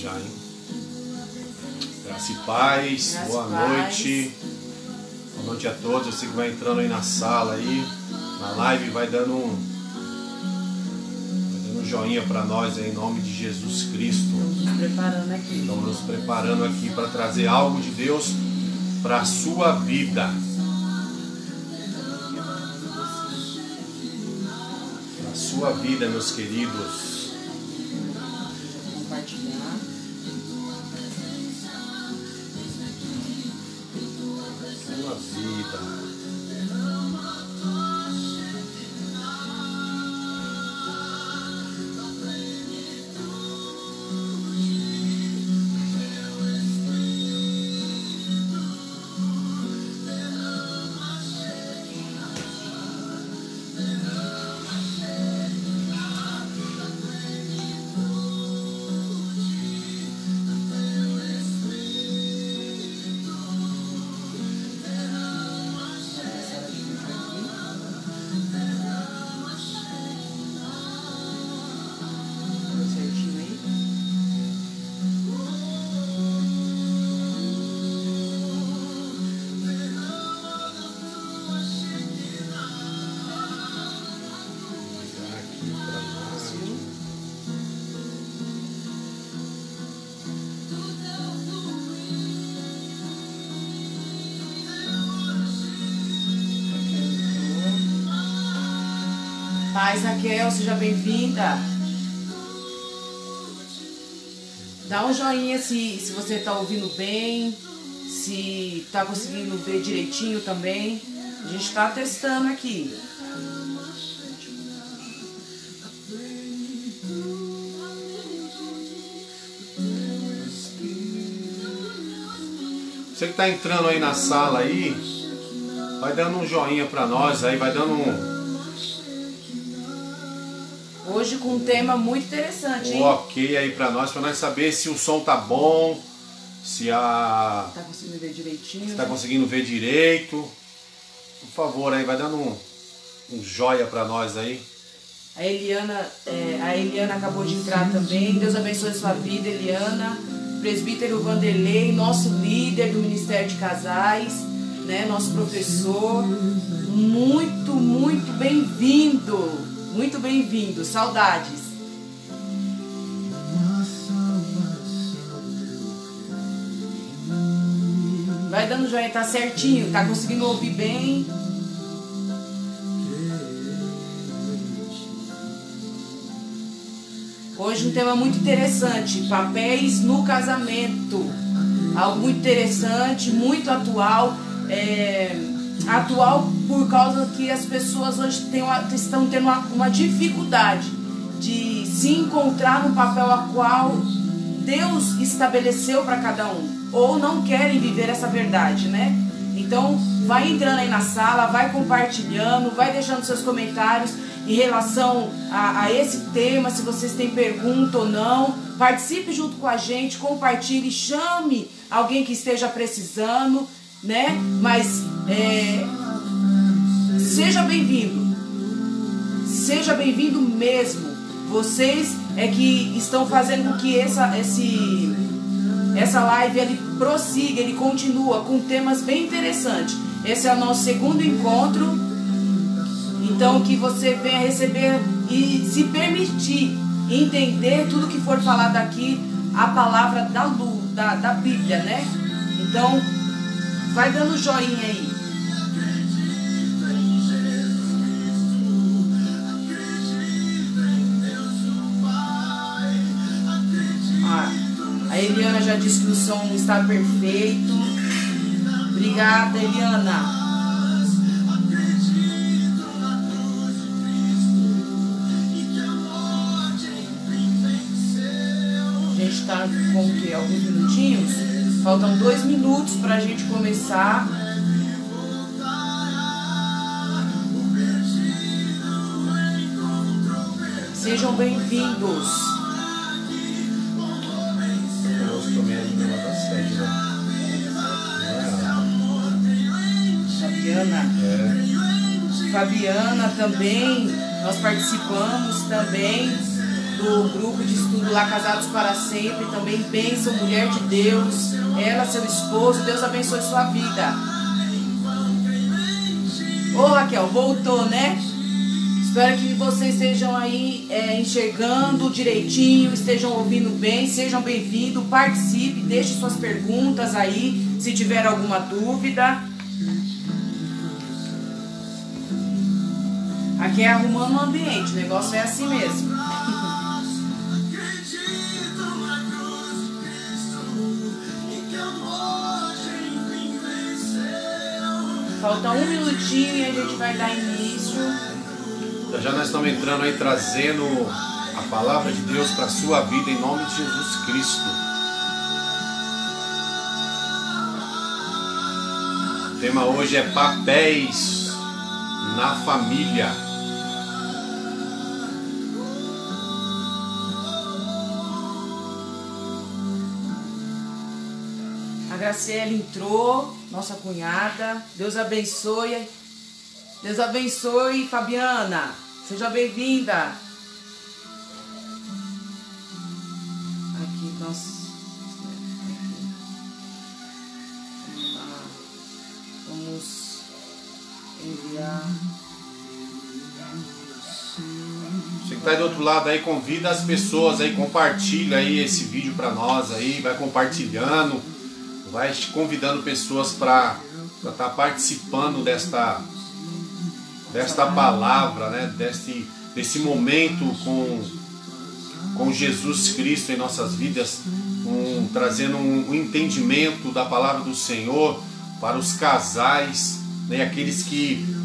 já, hein? Graça e paz, Graça boa e paz. noite. Boa noite a todos. Você que vai entrando aí na sala aí, na live, vai dando um joinha para nós aí, em nome de Jesus Cristo. Estamos nos preparando aqui. Estamos nos preparando aqui para trazer algo de Deus para a sua vida. Para a sua vida, meus queridos. Compartilhar. Sua vida. Paz, Raquel, seja bem-vinda. Dá um joinha se você está ouvindo bem, se está conseguindo ver direitinho também. A gente está testando aqui. Você que está entrando aí na sala aí, vai dando um joinha para nós aí, vai dando um... Hoje com um tema muito interessante, hein? Ok aí pra nós saber se o som tá bom, se a... Tá conseguindo ver direitinho? Se tá conseguindo ver direito. Por favor aí, vai dando um joia pra nós aí. A Eliana acabou de entrar também. Deus abençoe a sua vida, Eliana. Presbítero Vanderlei, nosso líder do Ministério de Casais, né? Nosso professor. Muito, muito bem-vindo. Muito bem-vindo, saudades. Vai dando joinha, tá certinho, tá conseguindo ouvir bem. Hoje um tema muito interessante, papéis no casamento. Algo muito interessante, muito atual. Atual por causa que as pessoas hoje estão tendo uma dificuldade de se encontrar no papel a qual Deus estabeleceu para cada um, ou não querem viver essa verdade, né? Então vai entrando aí na sala, vai compartilhando, vai deixando seus comentários em relação a esse tema, se vocês têm pergunta ou não. Participe junto com a gente, compartilhe, chame alguém que esteja precisando, né? Mas seja bem-vindo. Seja bem-vindo mesmo. Vocês é que estão fazendo com que essa live ele prossiga, ele continua com temas bem interessantes. Esse é o nosso segundo encontro. Então que você venha receber e se permitir entender tudo que for falado aqui, a palavra da Bíblia, né? Então vai dando joinha aí. A Eliana já disse que o som está perfeito. Obrigada, Eliana. A gente está com o quê? Alguns minutinhos? Faltam 2 minutos para a gente começar. Sejam bem-vindos. Fabiana também, nós participamos também. do grupo de estudo lá, Casados para Sempre, também bênção, mulher de Deus, ela, seu esposo, Deus abençoe sua vida. Ô Raquel, voltou, né? Espero que vocês estejam aí enxergando direitinho, estejam ouvindo bem, sejam bem-vindos, participe, deixe suas perguntas aí, se tiver alguma dúvida. Aqui é arrumando o ambiente, o negócio é assim mesmo. Falta um minutinho e a gente vai dar início. Já nós estamos entrando aí, trazendo a palavra de Deus para a sua vida, em nome de Jesus Cristo. O tema hoje é papéis na família. A Graciela entrou, nossa cunhada. Deus abençoe. Deus abençoe, Fabiana. Seja bem-vinda. Aqui nós... Vamos enviar... Você que está aí do outro lado aí, convida as pessoas aí, compartilha aí esse vídeo para nós aí, vai compartilhando, vai convidando pessoas para estar participando desta palavra, né? Desse momento com Jesus Cristo em nossas vidas, trazendo um entendimento da palavra do Senhor para os casais, né? Aqueles que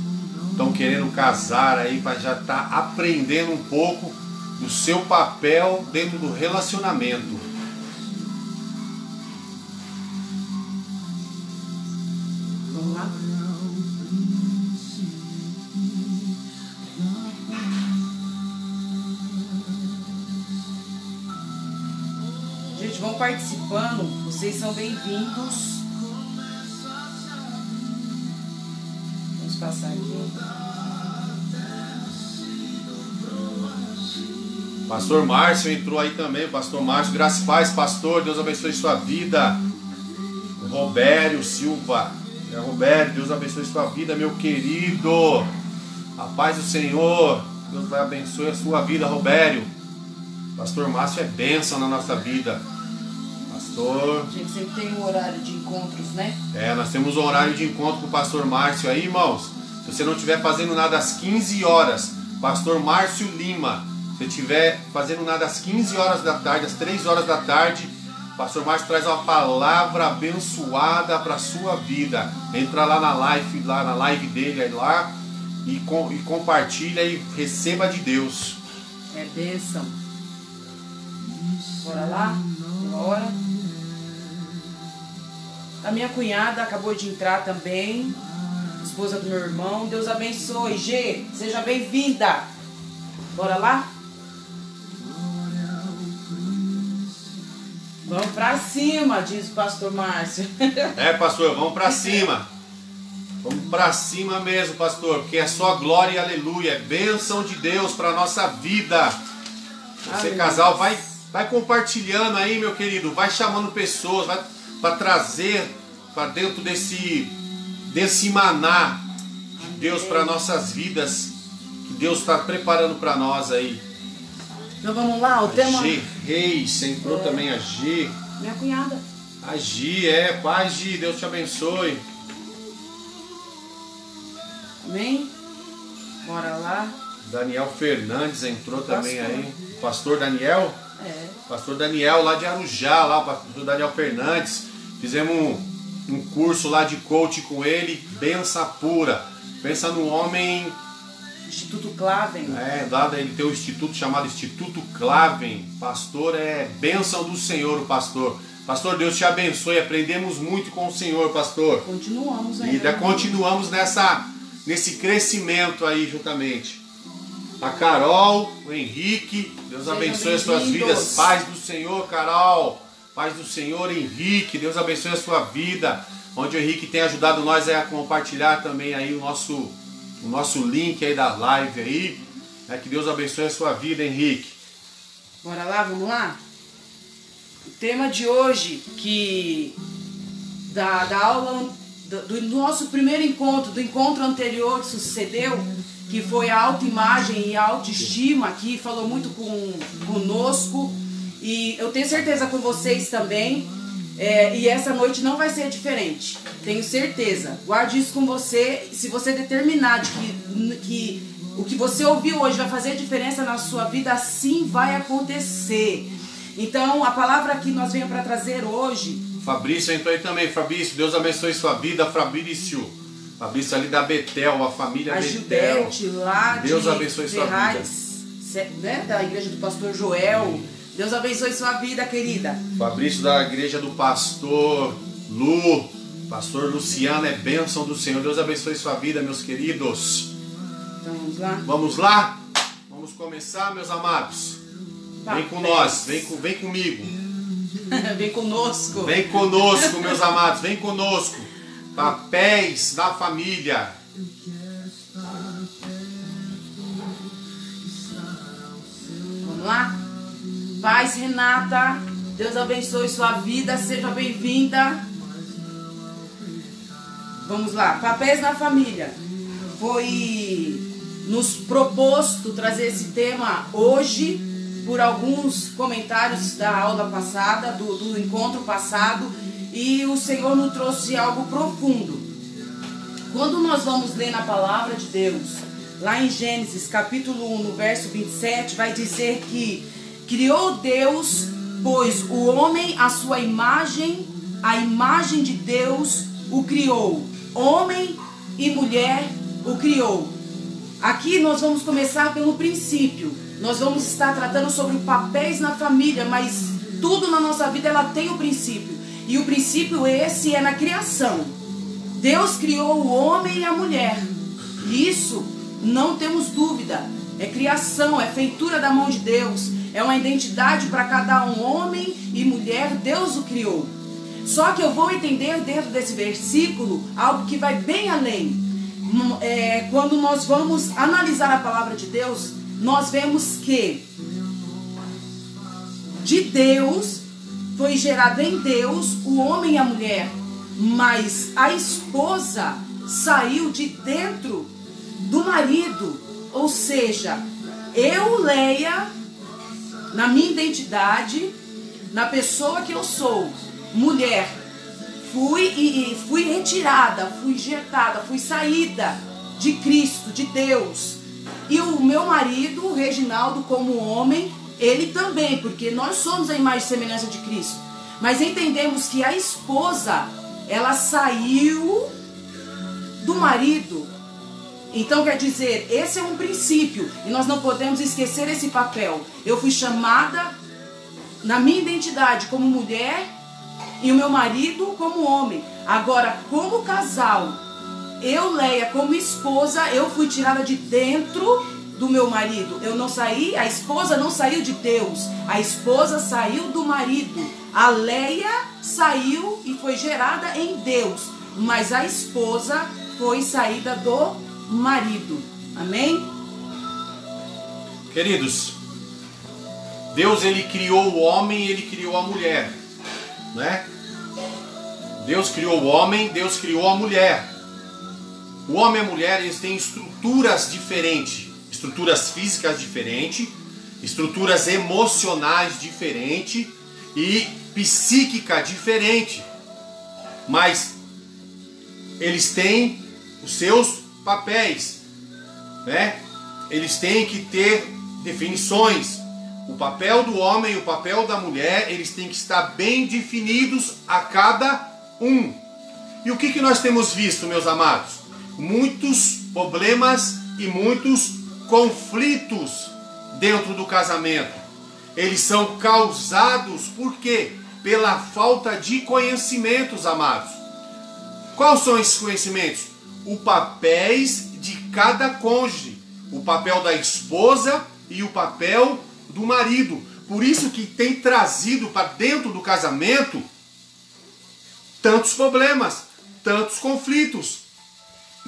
estão querendo casar aí, para já estar aprendendo um pouco do seu papel dentro do relacionamento. Vamos lá? Gente, vão participando, vocês são bem-vindos. Vamos passar aqui. Pastor Márcio entrou aí também. Pastor Márcio, graças e paz, pastor. Deus abençoe sua vida. Robério Silva. Robério, Deus abençoe sua vida, meu querido. A paz do Senhor. Deus vai abençoe a sua vida, Robério. Pastor Márcio é bênção na nossa vida. Pastor. A gente sempre tem um horário de encontros, né? Nós temos um horário de encontro com o pastor Márcio aí, irmãos. Se você não estiver fazendo nada às 15 horas, pastor Márcio Lima. Se você estiver fazendo nada às 15 horas da tarde, às 3 horas da tarde, pastor Márcio traz uma palavra abençoada para a sua vida. Entra lá na live dele aí lá e compartilha e receba de Deus. É bênção. Bora lá? Bora. A minha cunhada acabou de entrar também. Esposa do meu irmão. Deus abençoe. G, seja bem-vinda. Bora lá? Vamos pra cima, diz o pastor Márcio. Pastor, vamos pra cima. Vamos pra cima mesmo, pastor, porque é só glória e aleluia. É bênção de Deus pra nossa vida. Você, aleluia. Casal, vai compartilhando aí, meu querido. Vai chamando pessoas, vai para trazer para dentro desse maná de Deus para nossas vidas, que Deus está preparando para nós aí. Então vamos lá, o tema... G Reis, entrou também a G. Minha cunhada. A G, paz G, Deus te abençoe. Amém? Bora lá. Daniel Fernandes entrou também aí. Pastor Daniel? Pastor Daniel lá de Arujá, lá o pastor Daniel Fernandes. Fizemos um curso lá de coach com ele, benção pura. Pensa num homem... Instituto Claven. Ele tem um instituto chamado Instituto Claven. Pastor, bênção do Senhor, o pastor. Pastor, Deus te abençoe. Aprendemos muito com o Senhor, pastor. Continuamos aí. E continuamos nesse crescimento aí juntamente. A Carol, o Henrique, Deus abençoe as suas vidas. Paz do Senhor, Carol. Paz do Senhor, Henrique. Deus abençoe a sua vida. Onde o Henrique tem ajudado nós a compartilhar também aí o nosso link aí da live aí. Que Deus abençoe a sua vida, Henrique. Bora lá, vamos lá? O tema de hoje, da aula, do nosso primeiro encontro, do encontro anterior que sucedeu, que foi a autoimagem e a autoestima, que falou muito conosco, e eu tenho certeza com vocês também, e essa noite não vai ser diferente, tenho certeza. Guarde isso com você, se você determinar de que o que você ouviu hoje vai fazer diferença na sua vida, assim vai acontecer. Então, a palavra que nós venhamos para trazer hoje... Fabrício entrou aí também. Fabrício, Deus abençoe sua vida. Fabrício ali da Betel, a família a Betel. Gilberte, lá Deus de abençoe Ferraz, sua vida. Né, da igreja do pastor Joel. Deus abençoe sua vida, querida. Fabrício da igreja do pastor Lu. Pastor Luciano, é bênção do Senhor. Deus abençoe sua vida, meus queridos. Então, vamos lá? Vamos lá? Vamos começar, meus amados. Vem com nós, vem comigo. Vem conosco. Vem conosco, meus amados, vem conosco. Papéis da família. Vamos lá? Paz, Renata. Deus abençoe sua vida, seja bem-vinda. Vamos lá, papéis na família. Foi nos proposto trazer esse tema hoje, por alguns comentários da aula passada, do encontro passado, e o Senhor nos trouxe algo profundo. Quando nós vamos ler na palavra de Deus, lá em Gênesis capítulo 1, no verso 27, vai dizer que criou Deus, pois o homem à sua imagem, a imagem de Deus o criou, homem e mulher o criou. Aqui nós vamos começar pelo princípio. Nós vamos estar tratando sobre papéis na família, mas tudo na nossa vida ela tem um princípio. E o princípio esse é na criação. Deus criou o homem e a mulher. E isso não temos dúvida. É criação, é feitura da mão de Deus. É uma identidade para cada um, homem e mulher, Deus o criou. Só que eu vou entender dentro desse versículo algo que vai bem além. Quando nós vamos analisar a palavra de Deus, nós vemos que de Deus foi gerado em Deus o homem e a mulher, mas a esposa saiu de dentro do marido. Ou seja, eu, Leia, na minha identidade, na pessoa que eu sou, mulher, fui retirada, fui injetada, fui saída de Cristo, de Deus. E o meu marido, o Reginaldo, como homem, ele também, porque nós somos a imagem e semelhança de Cristo. Mas entendemos que a esposa, ela saiu do marido. Então quer dizer, esse é um princípio e nós não podemos esquecer esse papel. Eu fui chamada na minha identidade como mulher e o meu marido como homem. Agora, como casal, eu, Leia, como esposa, eu fui tirada de dentro do meu marido. Eu não saí, a esposa não saiu de Deus. A esposa saiu do marido. A Leia saiu e foi gerada em Deus. Mas a esposa foi saída do marido. Amém? Queridos, Deus ele criou o homem e ele criou a mulher, né? Deus criou o homem, Deus criou a mulher. O homem e a mulher, eles têm estruturas diferentes, estruturas físicas diferentes, estruturas emocionais diferentes e psíquica diferente. Mas eles têm os seus papéis, né? Eles têm que ter definições. O papel do homem e o papel da mulher, eles têm que estar bem definidos a cada um. E o que nós temos visto, meus amados? Muitos problemas e muitos conflitos dentro do casamento. Eles são causados por quê? Pela falta de conhecimentos, amados. Quais são esses conhecimentos? Os papéis de cada cônjuge. O papel da esposa e o papel do marido. Por isso que tem trazido para dentro do casamento tantos problemas, tantos conflitos.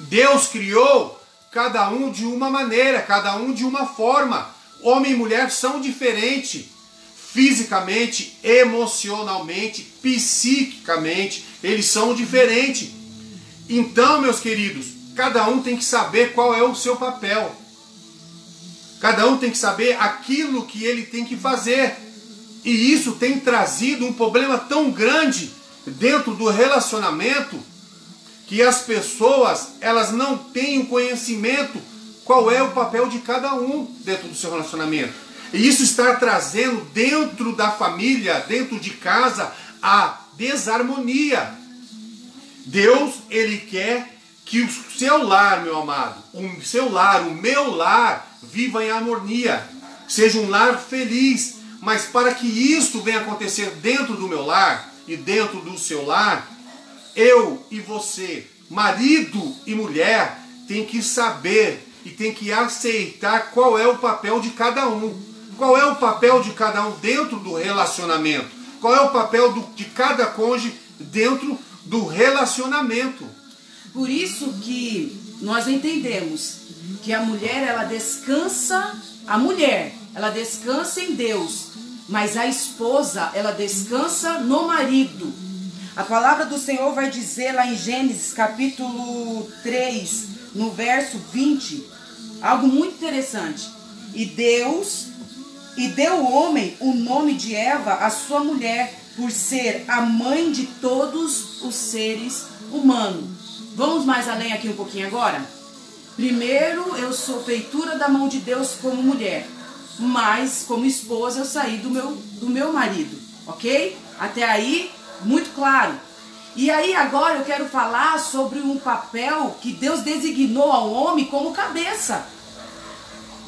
Deus criou cada um de uma maneira, cada um de uma forma. Homem e mulher são diferentes. fisicamente, emocionalmente, psiquicamente, eles são diferentes. Então, meus queridos, cada um tem que saber qual é o seu papel. Cada um tem que saber aquilo que ele tem que fazer. E isso tem trazido um problema tão grande dentro do relacionamento, que as pessoas, elas não têm o conhecimento qual é o papel de cada um dentro do seu relacionamento. E isso está trazendo dentro da família, dentro de casa, a desarmonia. Deus, ele quer que o seu lar, meu amado, o seu lar, o meu lar, viva em harmonia, seja um lar feliz. Mas para que isso venha acontecer dentro do meu lar e dentro do seu lar, eu e você, marido e mulher, tem que saber e tem que aceitar qual é o papel de cada um. Qual é o papel de cada um dentro do relacionamento? Qual é o papel de cada cônjuge dentro do relacionamento? Por isso que nós entendemos que a mulher, ela descansa em Deus, mas a esposa, ela descansa no marido. A palavra do Senhor vai dizer lá em Gênesis capítulo 3, no verso 20, algo muito interessante. E deu o homem o nome de Eva, a sua mulher, por ser a mãe de todos os seres humanos. Vamos mais além aqui um pouquinho agora? Primeiro, eu sou feitura da mão de Deus como mulher, mas como esposa eu saí do meu marido, ok? Até aí, muito claro. E aí agora eu quero falar sobre um papel que Deus designou ao homem como cabeça.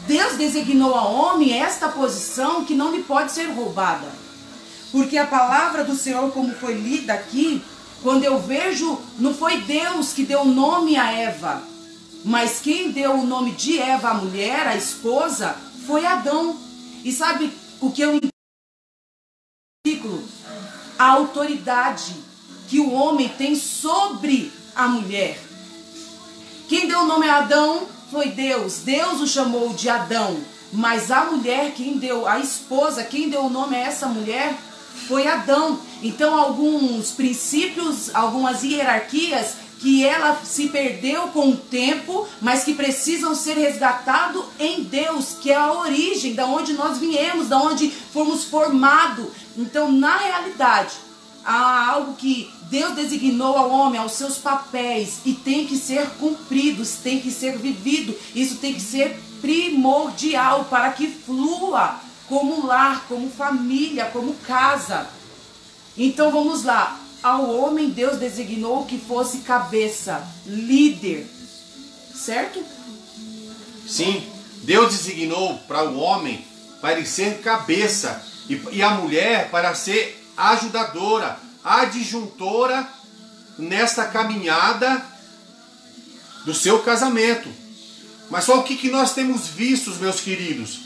Deus designou ao homem esta posição que não lhe pode ser roubada. Porque a palavra do Senhor, como foi lida aqui, quando eu vejo, não foi Deus que deu o nome a Eva, mas quem deu o nome de Eva, a mulher, a esposa, foi Adão. E sabe o que eu entendo? A autoridade que o homem tem sobre a mulher. Quem deu o nome a Adão foi Deus. Deus o chamou de Adão. Mas a mulher, a esposa, quem deu o nome a essa mulher foi Adão. Então alguns princípios, algumas hierarquias que ela se perdeu com o tempo, mas que precisam ser resgatados em Deus, que é a origem, da onde nós viemos, da onde fomos formados. Então, na realidade, há algo que Deus designou ao homem, aos seus papéis, e tem que ser cumpridos, tem que ser vivido. Isso tem que ser primordial para que flua como lar, como família, como casa. Então vamos lá. Ao homem Deus designou que fosse cabeça, líder, certo? Sim, Deus designou para o homem para ele ser cabeça e a mulher para ser ajudadora, adjuntora nesta caminhada do seu casamento. Mas só o que nós temos visto, meus queridos,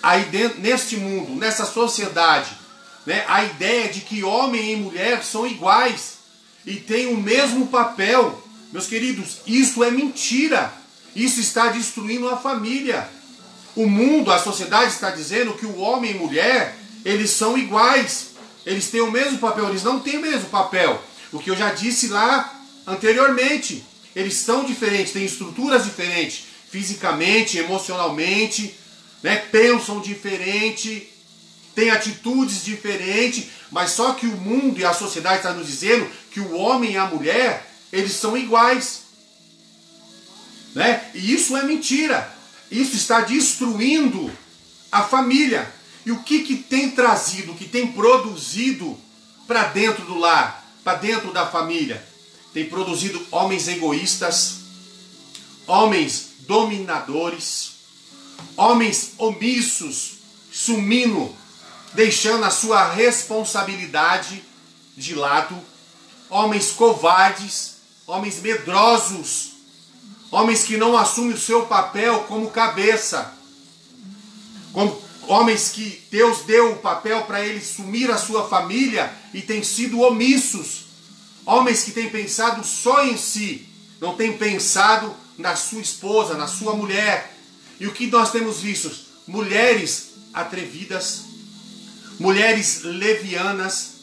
aí dentro, neste mundo, nessa sociedade, né, a ideia de que homem e mulher são iguais e têm o mesmo papel. Meus queridos, isso é mentira. Isso está destruindo a família. O mundo, a sociedade está dizendo que o homem e mulher, eles são iguais. Eles têm o mesmo papel, eles não têm o mesmo papel. O que eu já disse lá anteriormente. Eles são diferentes, têm estruturas diferentes, fisicamente, emocionalmente, né, pensam diferente, têm atitudes diferentes, mas só que o mundo e a sociedade estão nos dizendo que o homem e a mulher, eles são iguais. Né? E isso é mentira. Isso está destruindo a família. E o que tem trazido, o que tem produzido para dentro do lar, para dentro da família? Tem produzido homens egoístas, homens dominadores, homens omissos, sumindo, deixando a sua responsabilidade de lado, homens covardes, homens medrosos, homens que não assumem o seu papel como cabeça, como homens que Deus deu o papel para eles assumir a sua família e têm sido omissos, homens que têm pensado só em si, não têm pensado na sua esposa, na sua mulher. E o que nós temos visto? Mulheres atrevidas, mulheres levianas,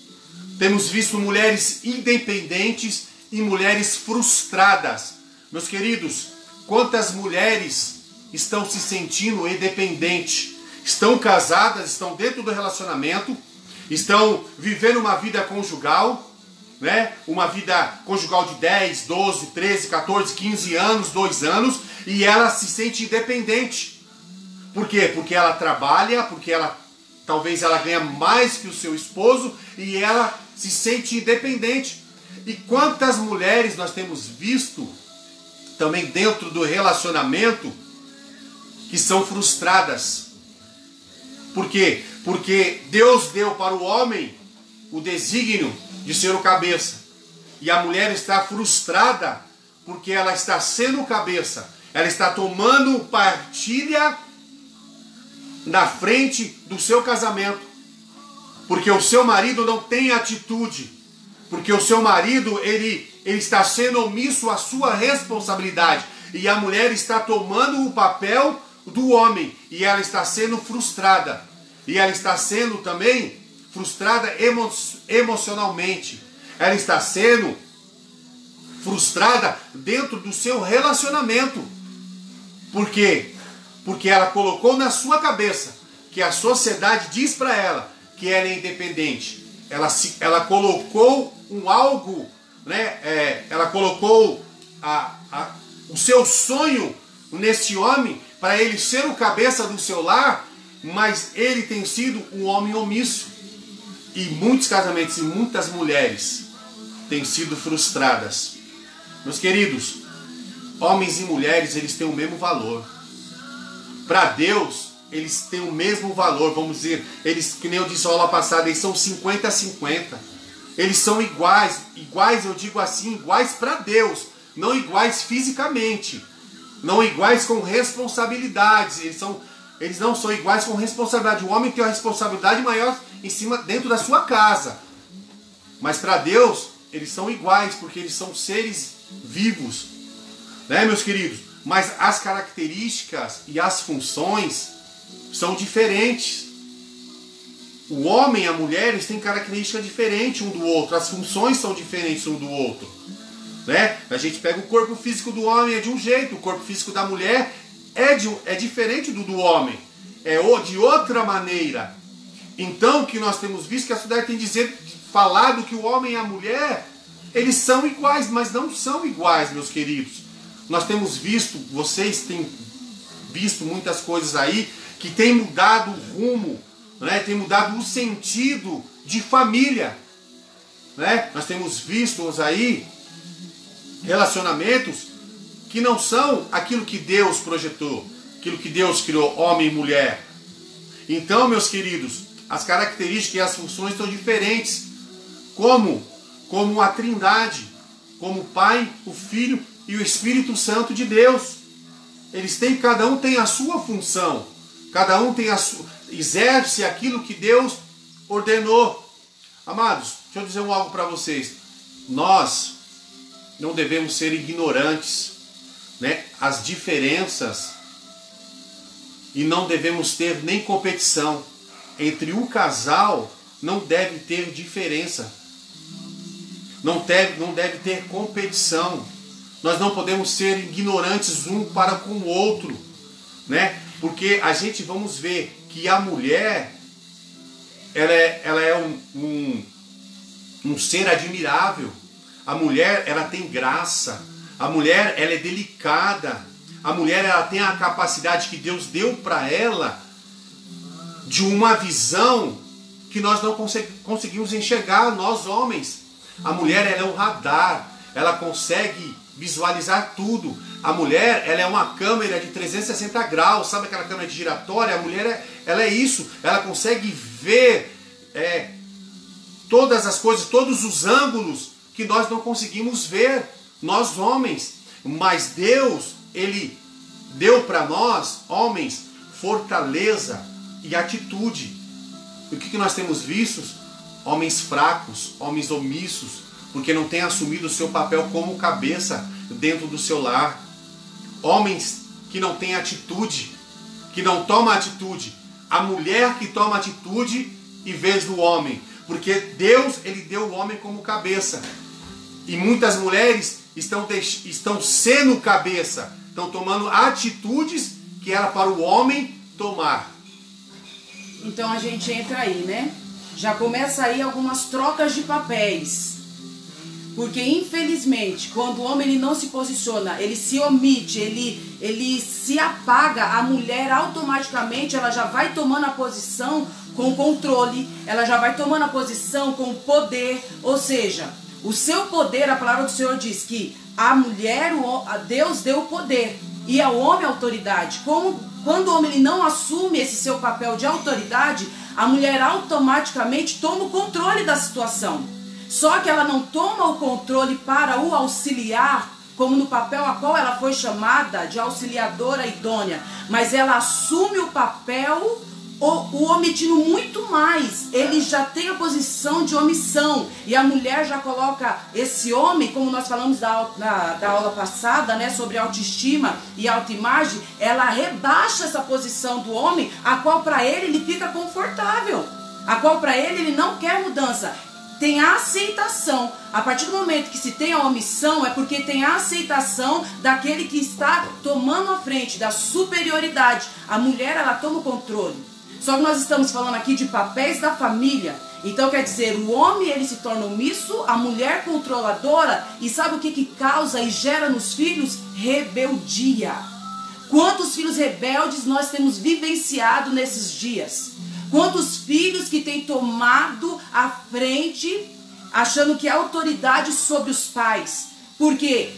temos visto mulheres independentes e mulheres frustradas. Meus queridos, quantas mulheres estão se sentindo independentes? Estão casadas, estão dentro do relacionamento, estão vivendo uma vida conjugal, né? Uma vida conjugal de 10, 12, 13, 14, 15 anos, 2 anos, e ela se sente independente. Por quê? Porque ela trabalha, porque talvez ela ganha mais que o seu esposo e ela se sente independente. E quantas mulheres nós temos visto também dentro do relacionamento que são frustradas. Por quê? Porque Deus deu para o homem o desígnio de ser o cabeça. E a mulher está frustrada porque ela está sendo o cabeça. Ela está tomando partilha na frente do seu casamento. Porque o seu marido não tem atitude. Porque o seu marido, ele está sendo omisso à sua responsabilidade. E a mulher está tomando o papel do homem. E ela está sendo frustrada. E ela está sendo também frustrada emocionalmente. Ela está sendo frustrada dentro do seu relacionamento. Por quê? Porque ela colocou na sua cabeça que a sociedade diz para ela que ela é independente. Ela colocou algo, né? Ela colocou o seu sonho nesse homem para ele ser o cabeça do seu lar, mas ele tem sido um homem omisso. E muitos casamentos e muitas mulheres têm sido frustradas. Meus queridos, homens e mulheres, eles têm o mesmo valor. Para Deus, eles têm o mesmo valor, vamos dizer, eles, que nem eu disse a aula passada, eles são 50-50. Eles são iguais, eu digo assim, iguais para Deus, não iguais fisicamente, não iguais com responsabilidades, eles não são iguais com responsabilidade. O homem tem uma responsabilidade maior em cima, dentro da sua casa, mas para Deus, eles são iguais, porque eles são seres vivos, né, meus queridos? Mas as características e as funções são diferentes. O homem e a mulher, eles têm características diferentes um do outro. As funções são diferentes um do outro, né? A gente pega o corpo físico do homem, é de um jeito. O corpo físico da mulher é diferente do homem. É de outra maneira. Então, o que nós temos visto que a sociedade tem falado que o homem e a mulher, eles são iguais, mas não são iguais, meus queridos. Nós temos visto, vocês têm visto muitas coisas aí que tem mudado o rumo, né? Tem mudado o sentido de família, né? Nós temos visto aí relacionamentos que não são aquilo que Deus projetou, aquilo que Deus criou, homem e mulher. Então, meus queridos, as características e as funções são diferentes, como a Trindade, como o Pai, o Filho e o Espírito Santo de Deus. Cada um tem a sua função, cada um tem exerce aquilo que Deus ordenou. Amados, deixa eu dizer algo para vocês. Nós não devemos ser ignorantes, né, as diferenças, e não devemos ter nem competição. Entre o casal não deve ter diferença, não deve ter competição. Nós não podemos ser ignorantes um para com o outro, né? Porque vamos ver que a mulher, ela é um ser admirável. A mulher, ela tem graça. A mulher, ela é delicada. A mulher, ela tem a capacidade que Deus deu para ela de uma visão que nós não conseguimos enxergar, nós homens. A mulher, ela é um radar. Ela consegue visualizar tudo. A mulher, ela é uma câmera de 360 graus, sabe aquela câmera de giratória? A mulher, ela é isso, ela consegue ver todas as coisas, todos os ângulos que nós não conseguimos ver, nós homens. Mas Deus, Ele deu para nós, homens, fortaleza e atitude. E o que nós temos visto? Homens fracos, homens omissos, porque não têm assumido o seu papel como cabeça dentro do seu lar. Homens que não têm atitude, que não tomam atitude. A mulher que toma atitude em vez do homem. Porque Deus, ele deu o homem como cabeça. E muitas mulheres estão sendo cabeça, estão tomando atitudes que era para o homem tomar. Então a gente entra aí, né? Já começa aí algumas trocas de papéis. Porque infelizmente, quando o homem ele não se posiciona, ele se omite, ele se apaga, a mulher automaticamente ela já vai tomando a posição com controle, ela já vai tomando a posição com poder, ou seja, o seu poder, a palavra do Senhor diz que a mulher, a Deus deu o poder e ao homem a autoridade. Quando o homem ele não assume esse seu papel de autoridade, a mulher automaticamente toma o controle da situação. Só que ela não toma o controle para o auxiliar, como no papel a qual ela foi chamada de auxiliadora idônea, mas ela assume o papel, o omitindo muito mais. Ele já tem a posição de omissão, e a mulher já coloca esse homem, como nós falamos da aula passada, né, sobre autoestima e autoimagem, ela rebaixa essa posição do homem, a qual para ele fica confortável, a qual para ele não quer mudança. Tem a aceitação. A partir do momento que se tem a omissão, é porque tem a aceitação daquele que está tomando a frente, da superioridade. A mulher, ela toma o controle. Só que nós estamos falando aqui de papéis da família. Então quer dizer, o homem ele se torna omisso, a mulher controladora. E sabe o que causa e gera nos filhos? Rebeldia. Quantos filhos rebeldes nós temos vivenciado nesses dias? Quantos filhos que têm tomado a frente, achando que é autoridade sobre os pais? Porque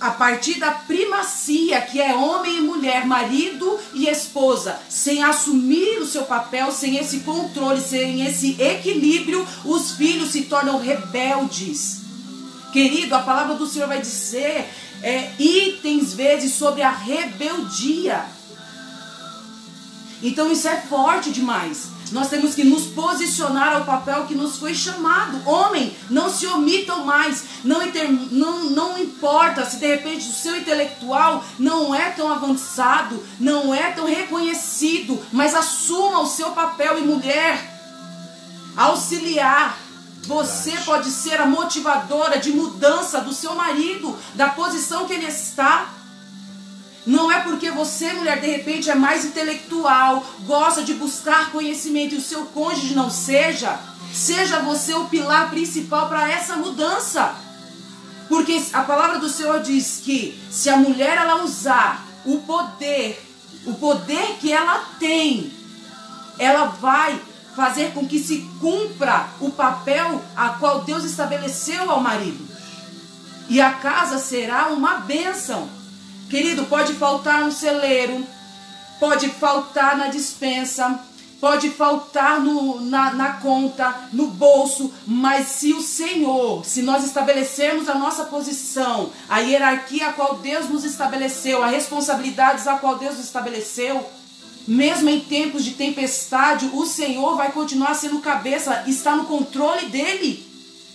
a partir da primacia, que é homem e mulher, marido e esposa, sem assumir o seu papel, sem esse controle, sem esse equilíbrio, os filhos se tornam rebeldes. Querido, a palavra do Senhor vai dizer itens vezes sobre a rebeldia. Então isso é forte demais. Nós temos que nos posicionar ao papel que nos foi chamado. Homem, não se omitam mais. Não importa se de repente o seu intelectual não é tão avançado, não é tão reconhecido, mas assuma o seu papel. E mulher, auxiliar. Você pode ser a motivadora de mudança do seu marido, da posição que ele está. Não é porque você, mulher, de repente é mais intelectual, gosta de buscar conhecimento e o seu cônjuge não seja você o pilar principal para essa mudança. Porque a palavra do Senhor diz que se a mulher ela usar o poder que ela tem, ela vai fazer com que se cumpra o papel a qual Deus estabeleceu ao marido. E a casa será uma bênção. Querido, pode faltar no celeiro, pode faltar na despensa, pode faltar na conta, no bolso, mas se o Senhor, se nós estabelecermos a nossa posição, a hierarquia a qual Deus nos estabeleceu, as responsabilidades a qual Deus nos estabeleceu, mesmo em tempos de tempestade, o Senhor vai continuar sendo cabeça, está no controle dele,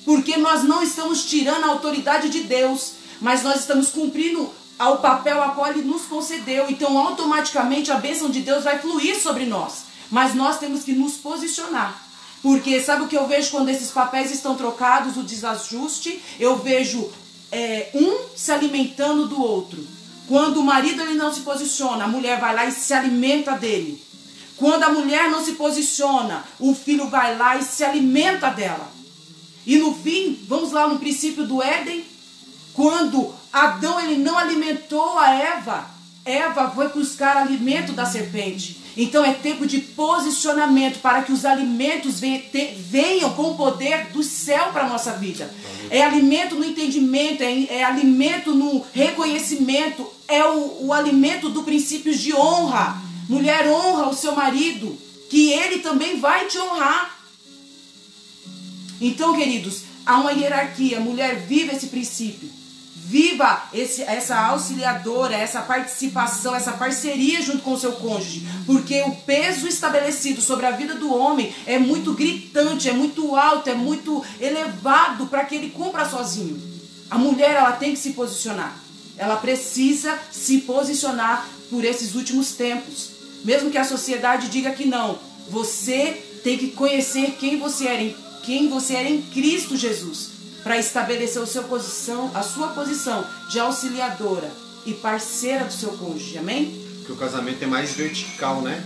porque nós não estamos tirando a autoridade de Deus, mas nós estamos cumprindo ao papel a qual ele nos concedeu. Então automaticamente a bênção de Deus vai fluir sobre nós, mas nós temos que nos posicionar, porque sabe o que eu vejo quando esses papéis estão trocados, o desajuste? Eu vejo um se alimentando do outro. Quando o marido ele não se posiciona, a mulher vai lá e se alimenta dele. Quando a mulher não se posiciona, o filho vai lá e se alimenta dela. E no fim, vamos lá no princípio do Éden, quando Adão ele não alimentou a Eva, Eva foi buscar alimento da serpente. Então é tempo de posicionamento para que os alimentos venham com o poder do céu para a nossa vida. É alimento no entendimento, é alimento no reconhecimento, é o alimento do princípio de honra. Mulher, honra o seu marido, que ele também vai te honrar. Então, queridos, há uma hierarquia. Mulher, viva esse princípio. Viva essa auxiliadora, essa participação, essa parceria junto com o seu cônjuge. Porque o peso estabelecido sobre a vida do homem é muito gritante, é muito alto, é muito elevado para que ele cumpra sozinho. A mulher, ela tem que se posicionar. Ela precisa se posicionar por esses últimos tempos. Mesmo que a sociedade diga que não. Você tem que conhecer quem você era em Cristo Jesus, para estabelecer a sua posição de auxiliadora e parceira do seu cônjuge, amém? Porque o casamento é mais vertical, né?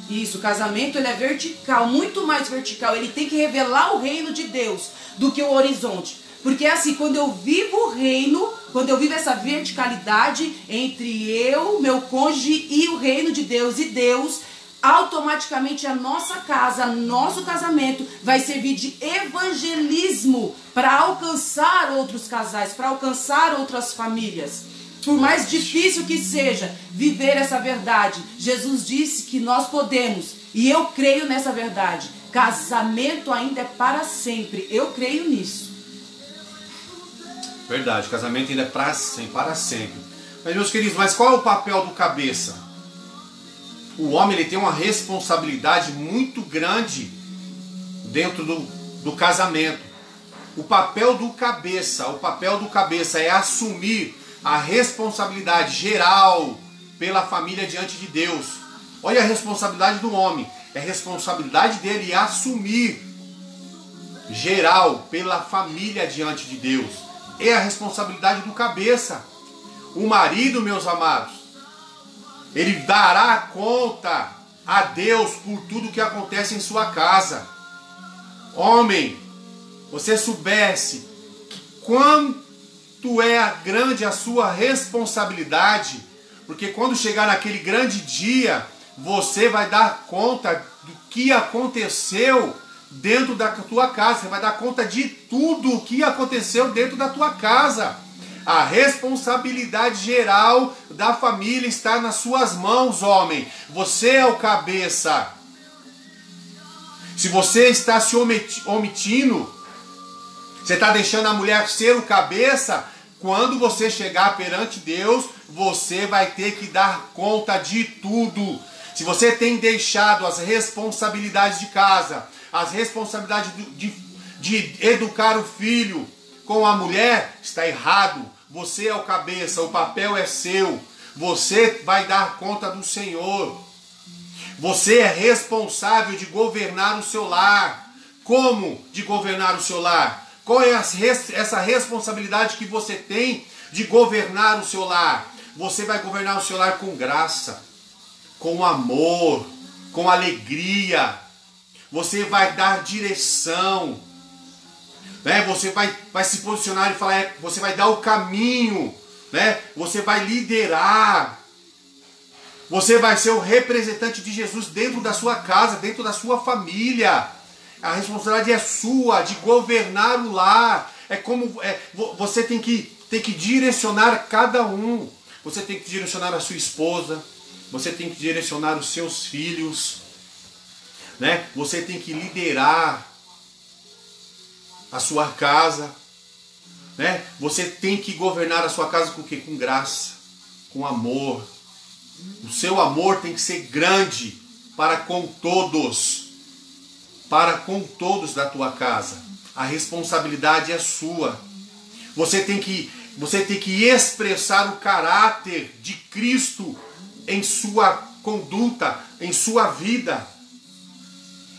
Isso, o casamento ele é vertical, muito mais vertical. Ele tem que revelar o reino de Deus do que o horizonte. Porque assim, quando eu vivo o reino, quando eu vivo essa verticalidade entre eu, meu cônjuge e o reino de Deus e Deus, automaticamente a nossa casa, nosso casamento vai servir de evangelismo para alcançar outros casais, para alcançar outras famílias. Por mais difícil que seja viver essa verdade, Jesus disse que nós podemos, e eu creio nessa verdade. Casamento ainda é para sempre, eu creio nisso. Verdade, casamento ainda é para sempre. Mas, meus queridos, mas qual é o papel do cabeça? O homem ele tem uma responsabilidade muito grande dentro do casamento. O papel do cabeça é assumir a responsabilidade geral pela família diante de Deus. Olha a responsabilidade do homem. É a responsabilidade dele assumir geral pela família diante de Deus. É a responsabilidade do cabeça. O marido, meus amados, ele dará conta a Deus por tudo que acontece em sua casa. Homem, você soubesse que quanto é grande a sua responsabilidade, porque quando chegar naquele grande dia, você vai dar conta do que aconteceu dentro da tua casa. Você vai dar conta de tudo o que aconteceu dentro da tua casa. A responsabilidade geral da família está nas suas mãos, homem. Você é o cabeça. Se você está se omitindo, você está deixando a mulher ser o cabeça, quando você chegar perante Deus, você vai ter que dar conta de tudo. Se você tem deixado as responsabilidades de casa, as responsabilidades de educar o filho com a mulher, está errado. Você é o cabeça, o papel é seu. Você vai dar conta do Senhor. Você é responsável de governar o seu lar. Como de governar o seu lar? Qual é essa responsabilidade que você tem de governar o seu lar? Você vai governar o seu lar com graça, com amor, com alegria. Você vai dar direção, né? Você vai se posicionar e falar, você vai dar o caminho, né? Você vai liderar. Você vai ser o representante de Jesus dentro da sua casa, dentro da sua família. A responsabilidade é sua de governar o lar. Você tem que direcionar cada um. Você tem que direcionar a sua esposa. Você tem que direcionar os seus filhos, né? Você tem que liderar a sua casa, né? Você tem que governar a sua casa com o quê? Com graça, com amor. O seu amor tem que ser grande para com todos da tua casa. A responsabilidade é sua. Você tem que expressar o caráter de Cristo em sua conduta, em sua vida.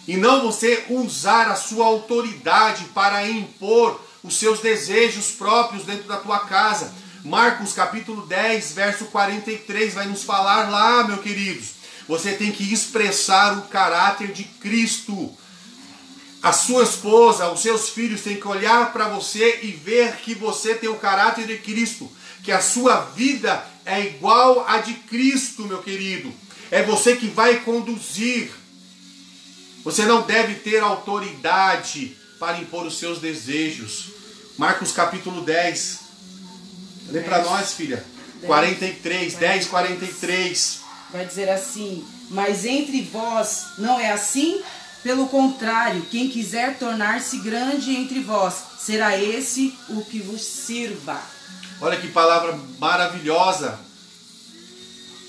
E não você usar a sua autoridade para impor os seus desejos próprios dentro da tua casa. Marcos capítulo 10, verso 43 vai nos falar lá, meus queridos. Você tem que expressar o caráter de Cristo. A sua esposa, os seus filhos têm que olhar para você e ver que você tem o caráter de Cristo. Que a sua vida é igual a de Cristo, meu querido. É você que vai conduzir. Você não deve ter autoridade para impor os seus desejos. Marcos capítulo 10. Lê para nós, filha. 10, 43. Vai dizer assim: mas entre vós não é assim? Pelo contrário, quem quiser tornar-se grande entre vós, será esse o que vos sirva. Olha que palavra maravilhosa.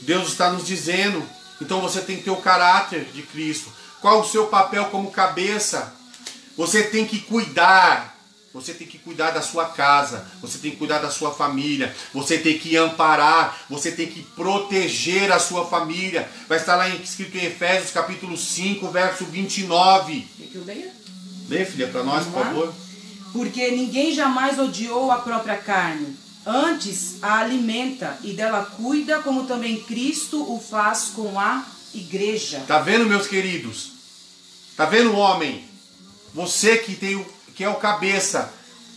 Deus está nos dizendo. Então você tem que ter o caráter de Cristo. Qual o seu papel como cabeça? Você tem que cuidar Você tem que cuidar da sua casa, você tem que cuidar da sua família, você tem que amparar, você tem que proteger a sua família. Vai estar lá escrito em Efésios capítulo 5, verso 29. Quer que eu leia? Lê, filha, para nós, por favor. Porque ninguém jamais odiou a própria carne, antes a alimenta e dela cuida, como também Cristo o faz com a igreja. Tá vendo, meus queridos? Tá vendo, homem? Você que é o cabeça,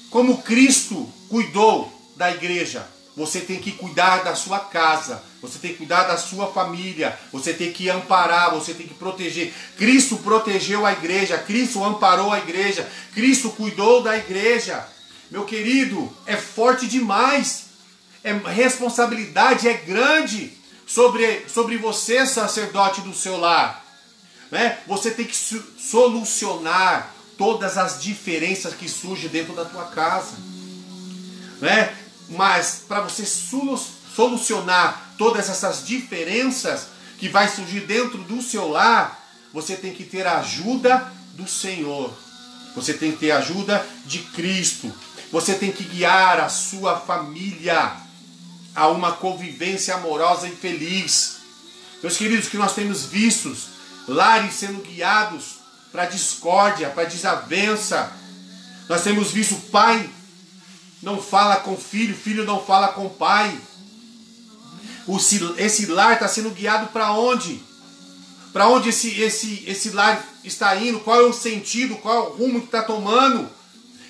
como Cristo cuidou da igreja, você tem que cuidar da sua casa, você tem que cuidar da sua família, você tem que amparar, você tem que proteger. Cristo protegeu a igreja, Cristo amparou a igreja, Cristo cuidou da igreja. Meu querido, é forte demais, responsabilidade é grande sobre você, sacerdote do seu lar. Né? Você tem que solucionar todas as diferenças que surgem dentro da tua casa, né? Mas para você solucionar todas essas diferenças que vai surgir dentro do seu lar, você tem que ter a ajuda do Senhor, você tem que ter a ajuda de Cristo, você tem que guiar a sua família a uma convivência amorosa e feliz. Meus queridos, que nós temos visto lares sendo guiados para discórdia, para desavença. Nós temos visto pai não fala com filho, filho não fala com pai. Esse lar está sendo guiado para onde? Para onde esse lar está indo? Qual é o sentido? Qual é o rumo que está tomando?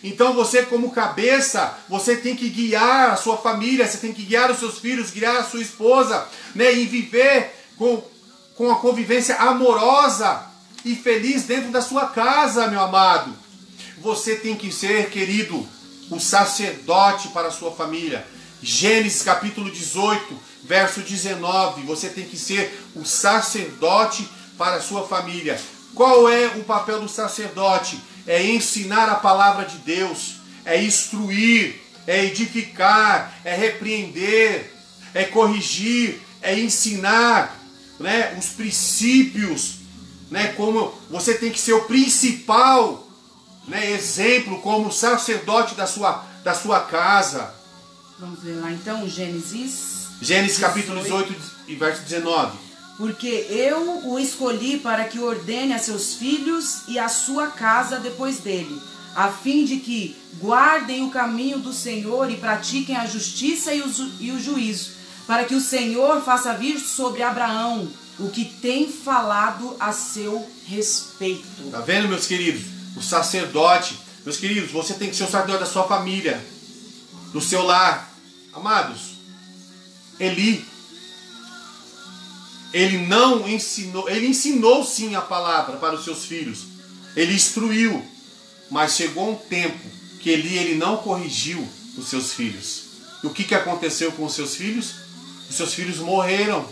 Então você, como cabeça, você tem que guiar a sua família, você tem que guiar os seus filhos, guiar a sua esposa, né? E viver com a convivência amorosa e feliz dentro da sua casa, meu amado. Você tem que ser, querido, o sacerdote para a sua família. Gênesis capítulo 18, verso 19. Você tem que ser o sacerdote para a sua família. Qual é o papel do sacerdote? É ensinar a palavra de Deus, é instruir, é edificar, é repreender, é corrigir, é ensinar, né, os princípios, né, como você tem que ser o principal, né, exemplo como sacerdote da sua casa. Vamos ler lá então Gênesis Capítulo 18 e verso 19. Porque eu o escolhi para que ordene a seus filhos e a sua casa depois dele, a fim de que guardem o caminho do Senhor e pratiquem a justiça e o juízo, para que o Senhor faça vir sobre Abraão o que tem falado a seu respeito. Tá vendo, meus queridos? O sacerdote, meus queridos, você tem que ser o sacerdote da sua família, do seu lar. Amados, ele não ensinou, ele ensinou sim a palavra para os seus filhos, ele instruiu, mas chegou um tempo que ele não corrigiu os seus filhos. E o que aconteceu com os seus filhos? Os seus filhos morreram.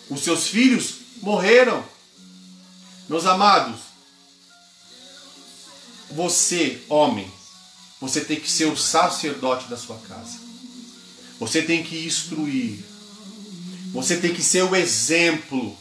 Os seus filhos morreram. Meus amados, você, homem, você tem que ser o sacerdote da sua casa. Você tem que instruir. Você tem que ser o exemplo.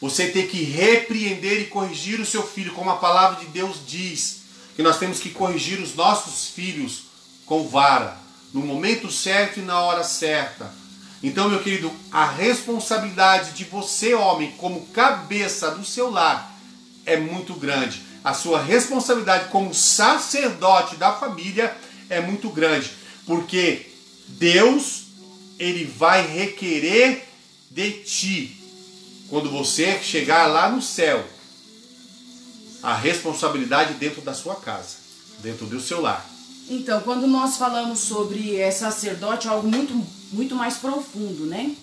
Você tem que repreender e corrigir o seu filho, como a palavra de Deus diz, que nós temos que corrigir os nossos filhos com vara, no momento certo e na hora certa. Então, meu querido, a responsabilidade de você, homem, como cabeça do seu lar, é muito grande. A sua responsabilidade como sacerdote da família é muito grande, porque Deus, ele vai requerer de ti, quando você chegar lá no céu, a responsabilidade dentro da sua casa, dentro do seu lar. Então, quando nós falamos sobre sacerdote, é algo muito mais profundo, né?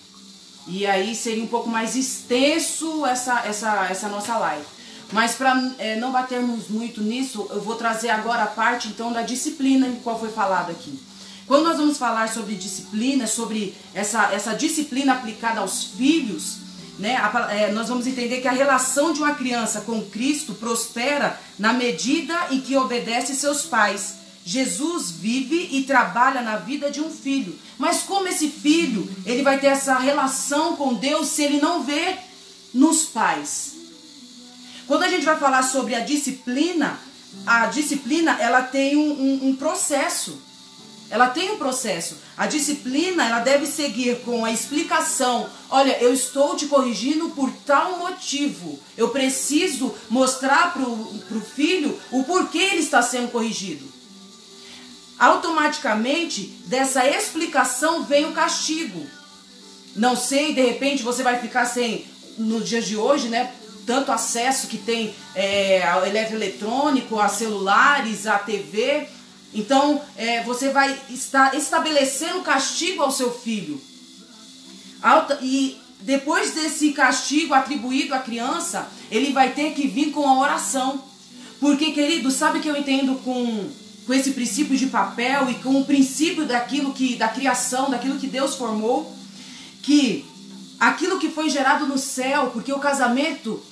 E aí seria um pouco mais extenso essa nossa live. Mas para não batermos muito nisso, eu vou trazer agora a parte então da disciplina, em qual foi falado aqui. Quando nós vamos falar sobre disciplina, sobre essa disciplina aplicada aos filhos, né, nós vamos entender que a relação de uma criança com Cristo prospera na medida em que obedece seus pais. Jesus vive e trabalha na vida de um filho. Mas como esse filho ele vai ter essa relação com Deus se ele não vê nos pais? Quando a gente vai falar sobre a disciplina, a disciplina, ela tem um processo. Ela tem um processo. A disciplina, ela deve seguir com a explicação. Olha, eu estou te corrigindo por tal motivo. Eu preciso mostrar para o filho o porquê ele está sendo corrigido. Automaticamente, dessa explicação vem o castigo. Não sei, de repente você vai ficar sem, nos dias de hoje, né? Tanto acesso que tem ao eletroeletrônico, a celulares, a TV. Então, você vai estar estabelecendo castigo ao seu filho. E depois desse castigo atribuído à criança, ele vai ter que vir com a oração. Porque, querido, sabe que eu entendo com esse princípio de papel e com o princípio da criação, daquilo que Deus formou, que aquilo que foi gerado no céu, porque o casamento,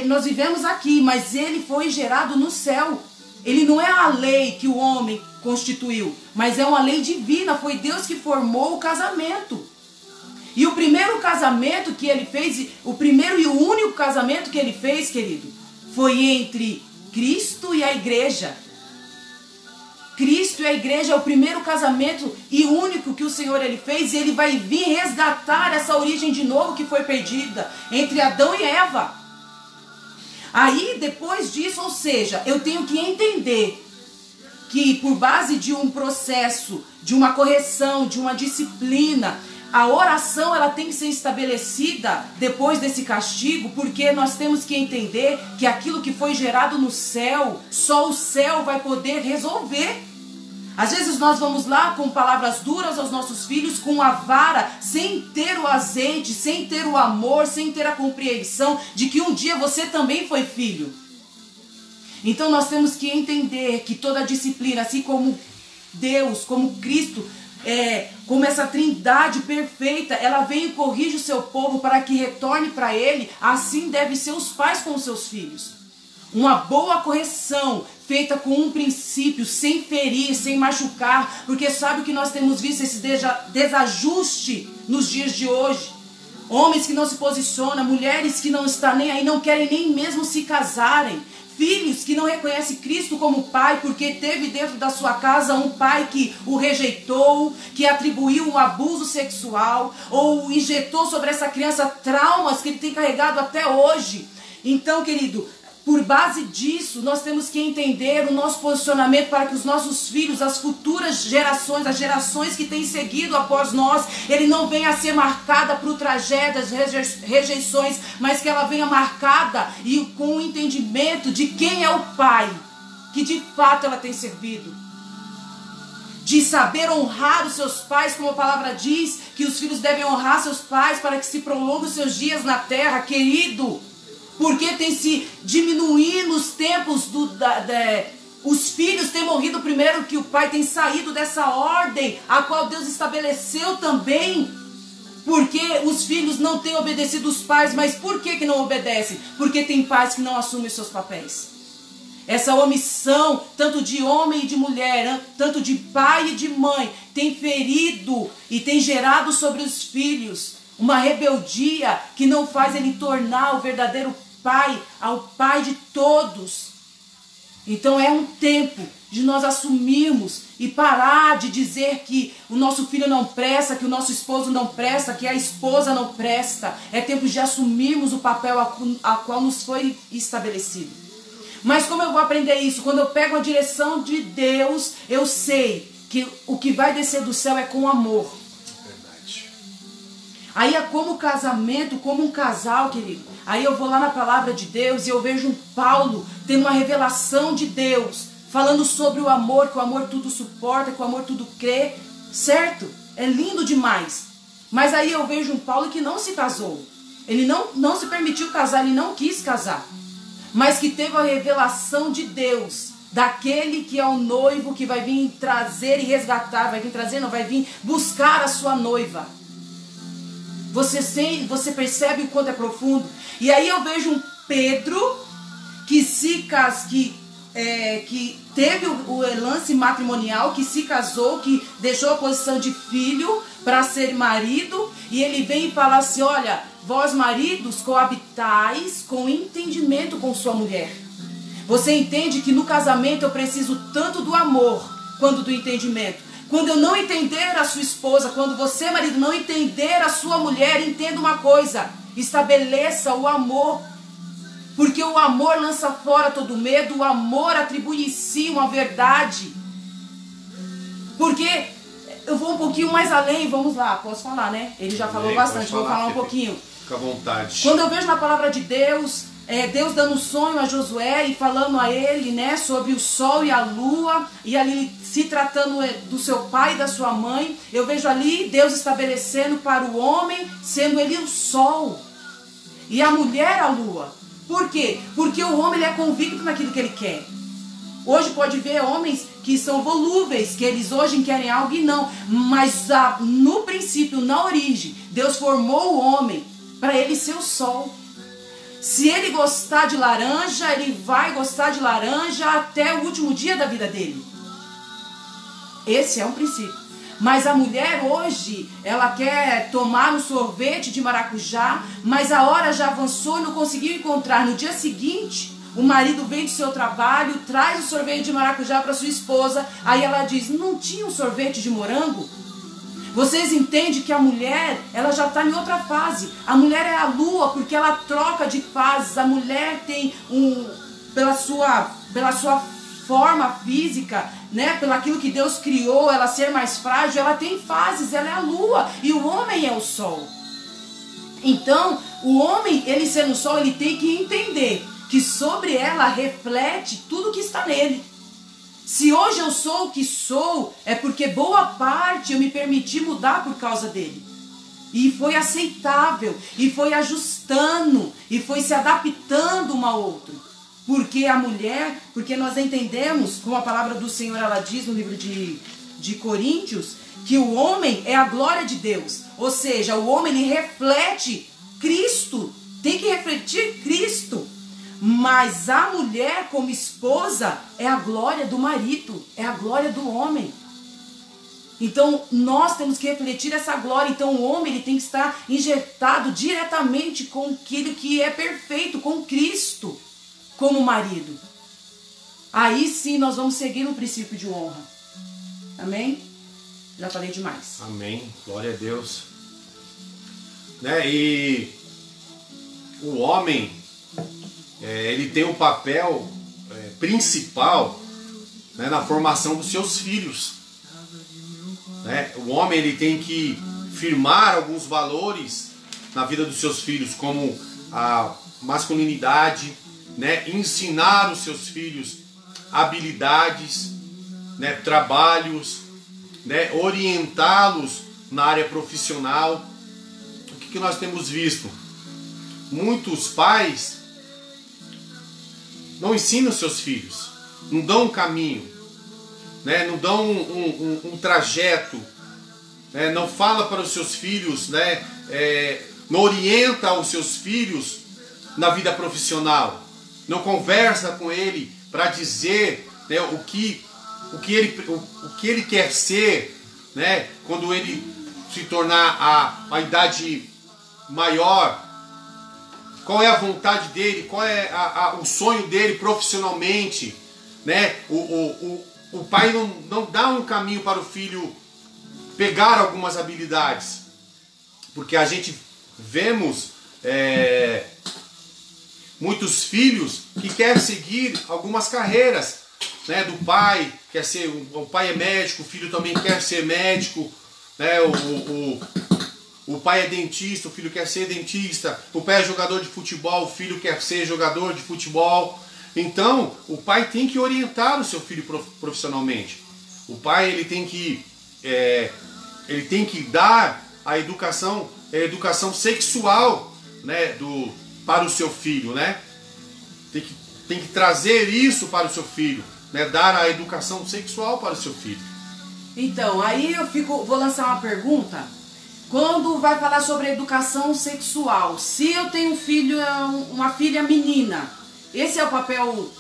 nós vivemos aqui, mas ele foi gerado no céu. Ele não é a lei que o homem constituiu, mas é uma lei divina. Foi Deus que formou o casamento. E o primeiro casamento que ele fez, o primeiro e o único casamento que ele fez, querido, foi entre Cristo e a igreja. Cristo e a igreja é o primeiro casamento e único que o Senhor ele fez, e ele vai vir resgatar essa origem de novo que foi perdida entre Adão e Eva. Aí, depois disso, ou seja, eu tenho que entender que por base de um processo, de uma correção, de uma disciplina, a oração ela tem que ser estabelecida depois desse castigo, porque nós temos que entender que aquilo que foi gerado no céu, só o céu vai poder resolver. Às vezes nós vamos lá com palavras duras aos nossos filhos, com a vara, sem ter o azeite, sem ter o amor, sem ter a compreensão de que um dia você também foi filho. Então nós temos que entender que toda a disciplina, assim como Deus, como Cristo, como essa trindade perfeita, ela vem e corrige o seu povo para que retorne para Ele. Assim devem ser os pais com os seus filhos. Uma boa correção, feita com um princípio, sem ferir, sem machucar, porque sabe o que nós temos visto, esse desajuste nos dias de hoje. Homens que não se posicionam, mulheres que não estão nem aí, não querem nem mesmo se casarem. Filhos que não reconhecem Cristo como pai, porque teve dentro da sua casa um pai que o rejeitou, que atribuiu um abuso sexual, ou injetou sobre essa criança traumas que ele tem carregado até hoje. Então, querido, por base disso, nós temos que entender o nosso posicionamento para que os nossos filhos, as futuras gerações, as gerações que têm seguido após nós, ele não venha a ser marcada por tragédias, rejeições, mas que ela venha marcada e com o entendimento de quem é o pai, que de fato ela tem servido. De saber honrar os seus pais, como a palavra diz, que os filhos devem honrar seus pais para que se prolonguem os seus dias na terra, querido. Porque tem se diminuído os tempos, os filhos têm morrido primeiro que o pai, tem saído dessa ordem, a qual Deus estabeleceu também. Porque os filhos não têm obedecido os pais, mas por que não obedecem? Porque tem pais que não assumem seus papéis. Essa omissão, tanto de homem e de mulher, tanto de pai e de mãe, tem ferido e tem gerado sobre os filhos uma rebeldia que não faz ele tornar o verdadeiro pai ao pai de todos. Então é um tempo de nós assumirmos e parar de dizer que o nosso filho não presta, que o nosso esposo não presta, que a esposa não presta. É tempo de assumirmos o papel a qual nos foi estabelecido. Mas como eu vou aprender isso? Quando eu pego a direção de Deus, eu sei que o que vai descer do céu é com amor. Aí é como casamento, como um casal, querido. Aí eu vou lá na palavra de Deus e eu vejo um Paulo tendo uma revelação de Deus, falando sobre o amor, que o amor tudo suporta, que o amor tudo crê, certo? É lindo demais. Mas aí eu vejo um Paulo que não se casou. Ele não se permitiu casar, ele não quis casar. Mas que teve a revelação de Deus, daquele que é o noivo que vai vir trazer e resgatar, vai vir buscar a sua noiva. Você percebe o quanto é profundo? E aí eu vejo um Pedro que teve o lance matrimonial, que se casou, que deixou a posição de filho para ser marido, e ele vem e fala assim: olha, vós maridos coabitais com entendimento com sua mulher. Você entende que no casamento eu preciso tanto do amor quanto do entendimento. Quando eu não entender a sua esposa, quando você, marido, não entender a sua mulher, entenda uma coisa: estabeleça o amor. Porque o amor lança fora todo medo, o amor atribui em si uma verdade. Porque eu vou um pouquinho mais além, vamos lá, posso falar, né? Ele já falou bastante, vou falar um pouquinho. Fica à vontade. Quando eu vejo na palavra de Deus, Deus dando um sonho a Josué e falando a ele, né, sobre o sol e a lua, e ali se tratando do seu pai e da sua mãe, eu vejo ali Deus estabelecendo para o homem, sendo ele o sol, e a mulher a lua. Por quê? Porque o homem ele é convicto naquilo que ele quer. Hoje pode ver homens que são volúveis, que eles hoje querem algo e não, mas no princípio, na origem, Deus formou o homem para ele ser o sol. Se ele gostar de laranja, ele vai gostar de laranja até o último dia da vida dele. Esse é um princípio. Mas a mulher hoje, ela quer tomar um sorvete de maracujá, mas a hora já avançou e não conseguiu encontrar. No dia seguinte, o marido vem do seu trabalho, traz o sorvete de maracujá para sua esposa, aí ela diz: não tinha um sorvete de morango? Vocês entendem que a mulher, ela já está em outra fase. A mulher é a lua porque ela troca de fases. A mulher tem pela sua forma física, né, pelo aquilo que Deus criou, ela ser mais frágil, ela tem fases, ela é a lua e o homem é o sol. Então, o homem, ele sendo o sol, ele tem que entender que sobre ela reflete tudo que está nele. Se hoje eu sou o que sou, é porque boa parte eu me permiti mudar por causa dele. E foi aceitável, e foi ajustando, e foi se adaptando uma a outra. Porque a mulher, porque nós entendemos, como a palavra do Senhor ela diz no livro de Coríntios, que o homem é a glória de Deus. Ou seja, o homem ele reflete Cristo, tem que refletir Cristo. Mas a mulher como esposa é a glória do marido, é a glória do homem. Então nós temos que refletir essa glória. Então o homem ele tem que estar injetado diretamente com aquilo que é perfeito, com Cristo como marido. Aí sim nós vamos seguir no princípio de honra. Amém? Já falei demais. Amém, glória a Deus. Né? E o homem, ele tem um papel principal, né, na formação dos seus filhos. Né? O homem ele tem que firmar alguns valores na vida dos seus filhos, como a masculinidade, né? Ensinar os seus filhos habilidades, né? Trabalhos, né? Orientá-los na área profissional. O que nós temos visto? Muitos pais não ensinam os seus filhos, não dão um caminho, né? Não dão um trajeto, né? Não fala para os seus filhos, né? Não orienta os seus filhos na vida profissional, não conversa com ele para dizer, né, o que ele quer ser, né? Quando ele se tornar a idade maior. Qual é a vontade dele, qual é o sonho dele profissionalmente, né? O pai não dá um caminho para o filho pegar algumas habilidades, porque a gente vemos muitos filhos que querem seguir algumas carreiras, né? Do pai, o pai é médico, o filho também quer ser médico, né? O pai é dentista, o filho quer ser dentista. O pai é jogador de futebol, o filho quer ser jogador de futebol. Então, o pai tem que orientar o seu filho profissionalmente. O pai ele tem que dar a educação sexual, né, para o seu filho, né? Tem que trazer isso para o seu filho, né? Dar a educação sexual para o seu filho. Então, aí vou lançar uma pergunta. Quando vai falar sobre educação sexual, se eu tenho um filho, uma filha menina, esse é o papel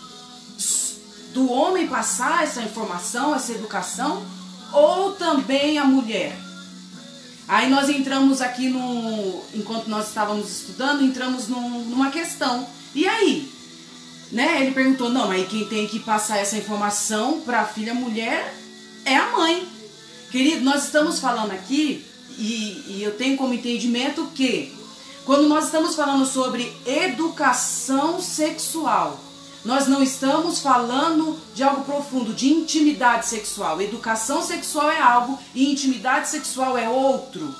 do homem passar essa informação, essa educação, ou também a mulher? Aí nós entramos aqui enquanto nós estávamos estudando, entramos numa questão. E aí? né? Ele perguntou, não, mas quem tem que passar essa informação para a filha mulher é a mãe. Querido, nós estamos falando aqui, e eu tenho como entendimento que quando nós estamos falando sobre educação sexual, nós não estamos falando de algo profundo, de intimidade sexual. Educação sexual é algo e intimidade sexual é outro.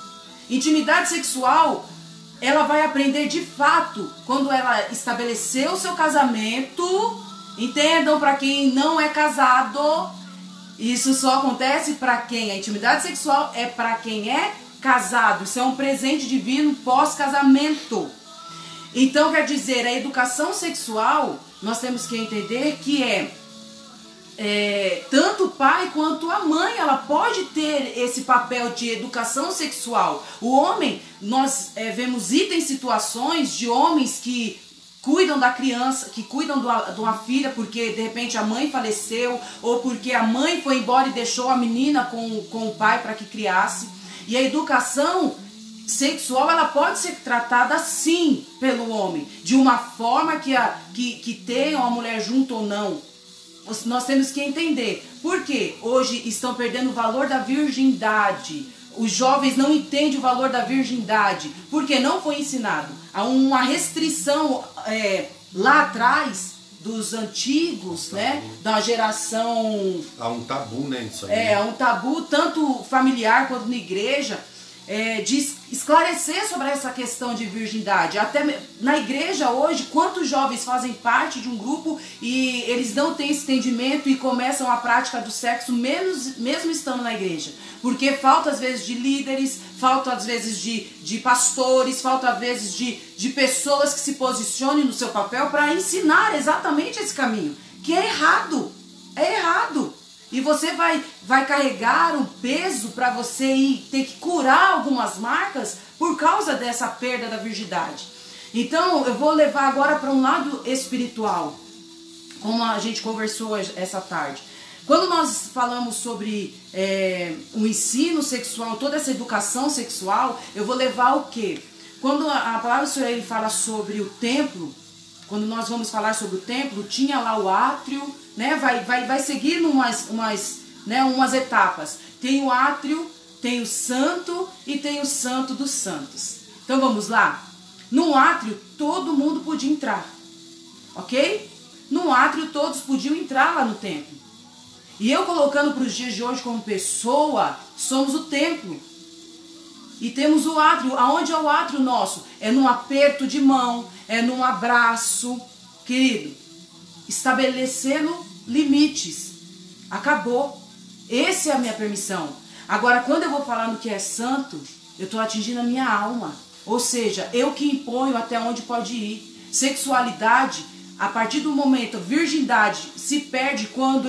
Intimidade sexual, ela vai aprender de fato quando ela estabeleceu o seu casamento. Entendam, para quem não é casado, isso só acontece para quem? A intimidade sexual é para quem é casado. Isso é um presente divino pós-casamento. Então, quer dizer, a educação sexual, nós temos que entender que tanto o pai quanto a mãe, ela pode ter esse papel de educação sexual. O homem, nós vemos itens, situações de homens que cuidam da criança, que cuidam de uma filha porque de repente a mãe faleceu, ou porque a mãe foi embora e deixou a menina com o pai para que criasse. E a educação sexual, ela pode ser tratada sim pelo homem, de uma forma que tenha uma mulher junto ou não. Nós temos que entender. Por quê? Hoje estão perdendo o valor da virgindade. Os jovens não entendem o valor da virgindade, porque não foi ensinado. Há uma restrição lá atrás dos antigos, né? Da geração... Há um tabu, né? Isso aí. Há um tabu, tanto familiar quanto na igreja, de esclarecer sobre essa questão de virgindade. Até na igreja hoje, quantos jovens fazem parte de um grupo e eles não têm esse entendimento e começam a prática do sexo mesmo estando na igreja? Porque falta às vezes de líderes, falta às vezes de pastores, falta às vezes de pessoas que se posicionem no seu papel para ensinar exatamente esse caminho, que é errado, é errado. E você vai carregar um peso para você ir ter que curar algumas marcas por causa dessa perda da virgindade. Então eu vou levar agora para um lado espiritual, como a gente conversou essa tarde. Quando nós falamos sobre o ensino sexual, toda essa educação sexual, eu vou levar o quê? Quando a palavra do Senhor ele fala sobre o templo, quando nós vamos falar sobre o templo, tinha lá o átrio, né? Vai seguindo umas etapas. Tem o átrio, tem o santo e tem o santo dos santos. Então vamos lá? No átrio todo mundo podia entrar, ok? No átrio todos podiam entrar lá no templo. E eu colocando para os dias de hoje como pessoa, somos o templo. E temos o átrio. Aonde é o átrio nosso? É num aperto de mão, é num abraço, querido. Estabelecendo limites. Acabou. Essa é a minha permissão. Agora, quando eu vou falar no que é santo, eu estou atingindo a minha alma. Ou seja, eu que imponho até onde pode ir. Sexualidade, a partir do momento, virgindade se perde quando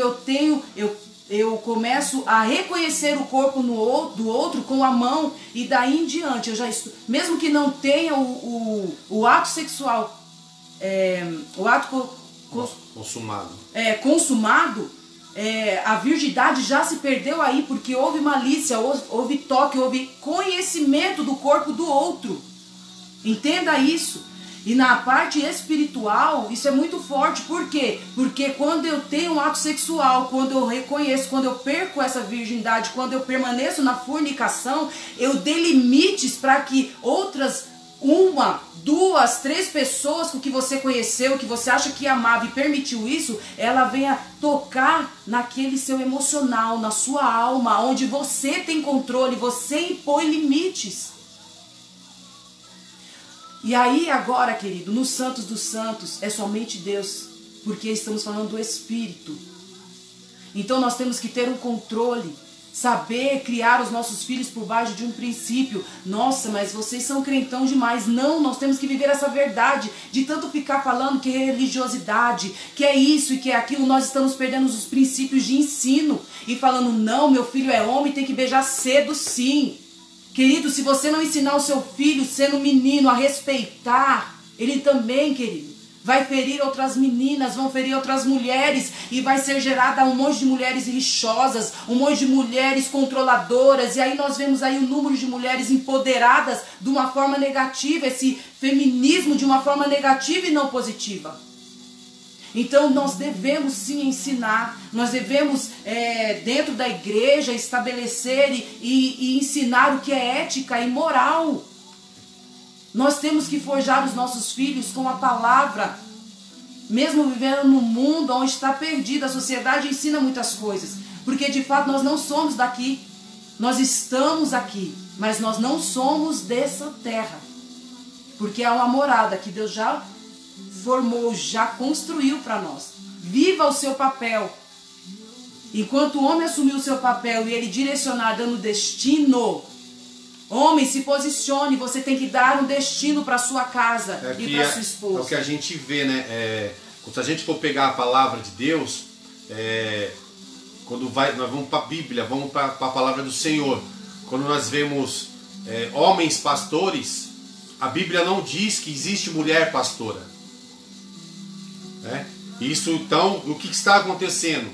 eu começo a reconhecer o corpo do outro com a mão, e daí em diante, eu já estou, mesmo que não tenha o ato sexual, o ato consumado, a virgindade já se perdeu aí, porque houve malícia, houve toque, houve conhecimento do corpo do outro. Entenda isso. E na parte espiritual, isso é muito forte. Por quê? Porque quando eu tenho um ato sexual, quando eu reconheço, quando eu perco essa virgindade, quando eu permaneço na fornicação, eu dei limites para que outras, 1, 2, 3 pessoas com que você conheceu, que você acha que amava e permitiu isso, ela venha tocar naquele seu emocional, na sua alma, onde você tem controle, você impõe limites. E aí agora, querido, nos santos dos santos é somente Deus, porque estamos falando do Espírito. Então nós temos que ter um controle, saber criar os nossos filhos por baixo de um princípio. Nossa, mas vocês são crentão demais. Não, nós temos que viver essa verdade. De tanto ficar falando que é religiosidade, que é isso e que é aquilo, nós estamos perdendo os princípios de ensino. E falando, não, meu filho é homem, tem que beijar cedo sim. Querido, se você não ensinar o seu filho, sendo menino, a respeitar, ele também, querido, vai ferir outras meninas, vão ferir outras mulheres, e vai ser gerada um monte de mulheres lixosas, um monte de mulheres controladoras, e aí nós vemos aí o número de mulheres empoderadas de uma forma negativa, esse feminismo de uma forma negativa e não positiva. Então nós devemos sim ensinar, nós devemos dentro da igreja estabelecer e ensinar o que é ética e moral. Nós temos que forjar os nossos filhos com a palavra, mesmo vivendo num mundo onde está perdida. A sociedade ensina muitas coisas, porque de fato nós não somos daqui, nós estamos aqui, mas nós não somos dessa terra, porque há uma morada que Deus já formou, já construiu para nós. Viva o seu papel. Enquanto o homem assumiu o seu papel e ele direcionar dando destino, homem, se posicione, você tem que dar um destino para sua casa e para sua esposa. É o que a gente vê, né? Se a gente for pegar a palavra de Deus, quando nós vamos para a Bíblia, vamos para a palavra do Senhor, quando nós vemos homens pastores, a Bíblia não diz que existe mulher pastora. Isso, então, o que está acontecendo?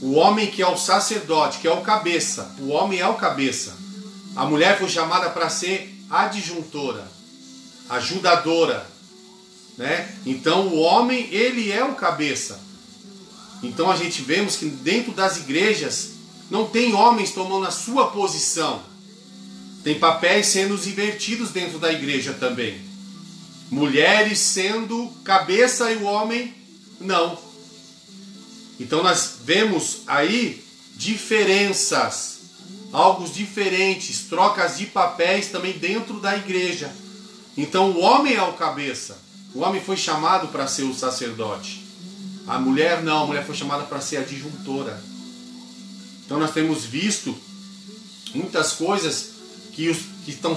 O homem que é o sacerdote, que é o cabeça, o homem é o cabeça. A mulher foi chamada para ser adjuntora, ajudadora, né? Então o homem, ele é o cabeça. Então a gente vemos que dentro das igrejas não tem homens tomando a sua posição. Tem papéis sendo invertidos dentro da igreja também. Mulheres sendo cabeça e o homem não. Então nós vemos aí diferenças, algo diferentes, trocas de papéis também dentro da igreja. Então o homem é o cabeça. O homem foi chamado para ser o sacerdote. A mulher não, a mulher foi chamada para ser a adjuntora. Então nós temos visto muitas coisas que estão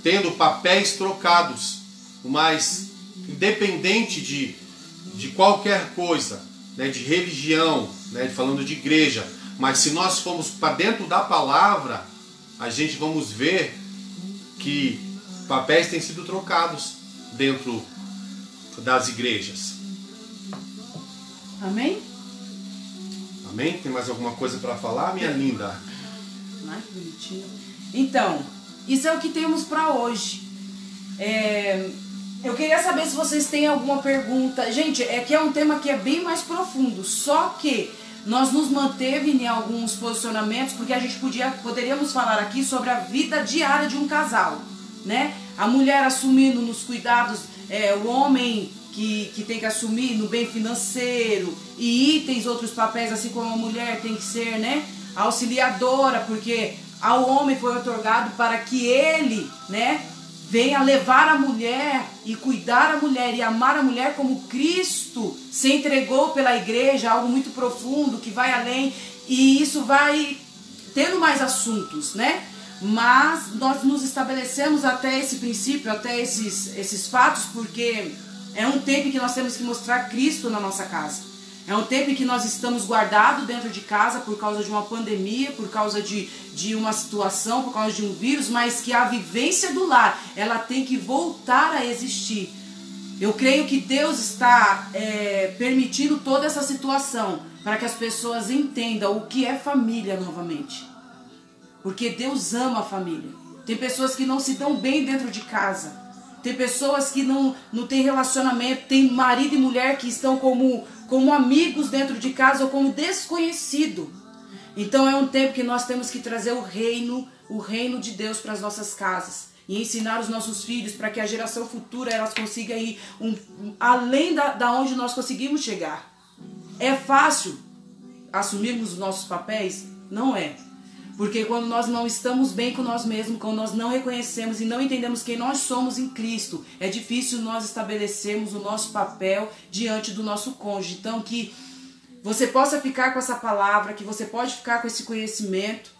tendo papéis trocados, mas independente de qualquer coisa, né, de religião, né, falando de igreja, mas se nós formos para dentro da palavra, a gente vamos ver que papéis têm sido trocados dentro das igrejas. Amém? Amém? Tem mais alguma coisa para falar, minha linda? Ai, que bonitinho. Então, isso é o que temos para hoje. Eu queria saber se vocês têm alguma pergunta. Gente, que é um tema que é bem mais profundo, só que nós nos manteve em alguns posicionamentos, porque a gente poderíamos falar aqui sobre a vida diária de um casal, né? A mulher assumindo nos cuidados, o homem que tem que assumir no bem financeiro e itens, outros papéis, assim como a mulher tem que ser, né, auxiliadora, porque ao homem foi otorgado para que ele, né, venha levar a mulher e cuidar a mulher e amar a mulher como Cristo se entregou pela igreja, algo muito profundo que vai além, e isso vai tendo mais assuntos, né? Mas nós nos estabelecemos até esse princípio, até esses fatos, porque é um tempo em que nós temos que mostrar Cristo na nossa casa. É um tempo em que nós estamos guardados dentro de casa por causa de uma pandemia, por causa de uma situação, por causa de um vírus, mas que a vivência do lar, ela tem que voltar a existir. Eu creio que Deus está permitindo toda essa situação para que as pessoas entendam o que é família novamente. Porque Deus ama a família. Tem pessoas que não se dão bem dentro de casa. Tem pessoas que não têm relacionamento. Tem marido e mulher que estão como amigos dentro de casa ou como desconhecido. Então é um tempo que nós temos que trazer o reino de Deus para as nossas casas. E ensinar os nossos filhos para que a geração futura elas consigam ir além da onde nós conseguimos chegar. É fácil assumirmos os nossos papéis? Não é. Porque quando nós não estamos bem com nós mesmos, quando nós não reconhecemos e não entendemos quem nós somos em Cristo, é difícil nós estabelecermos o nosso papel diante do nosso cônjuge. Então que você possa ficar com essa palavra, que você pode ficar com esse conhecimento,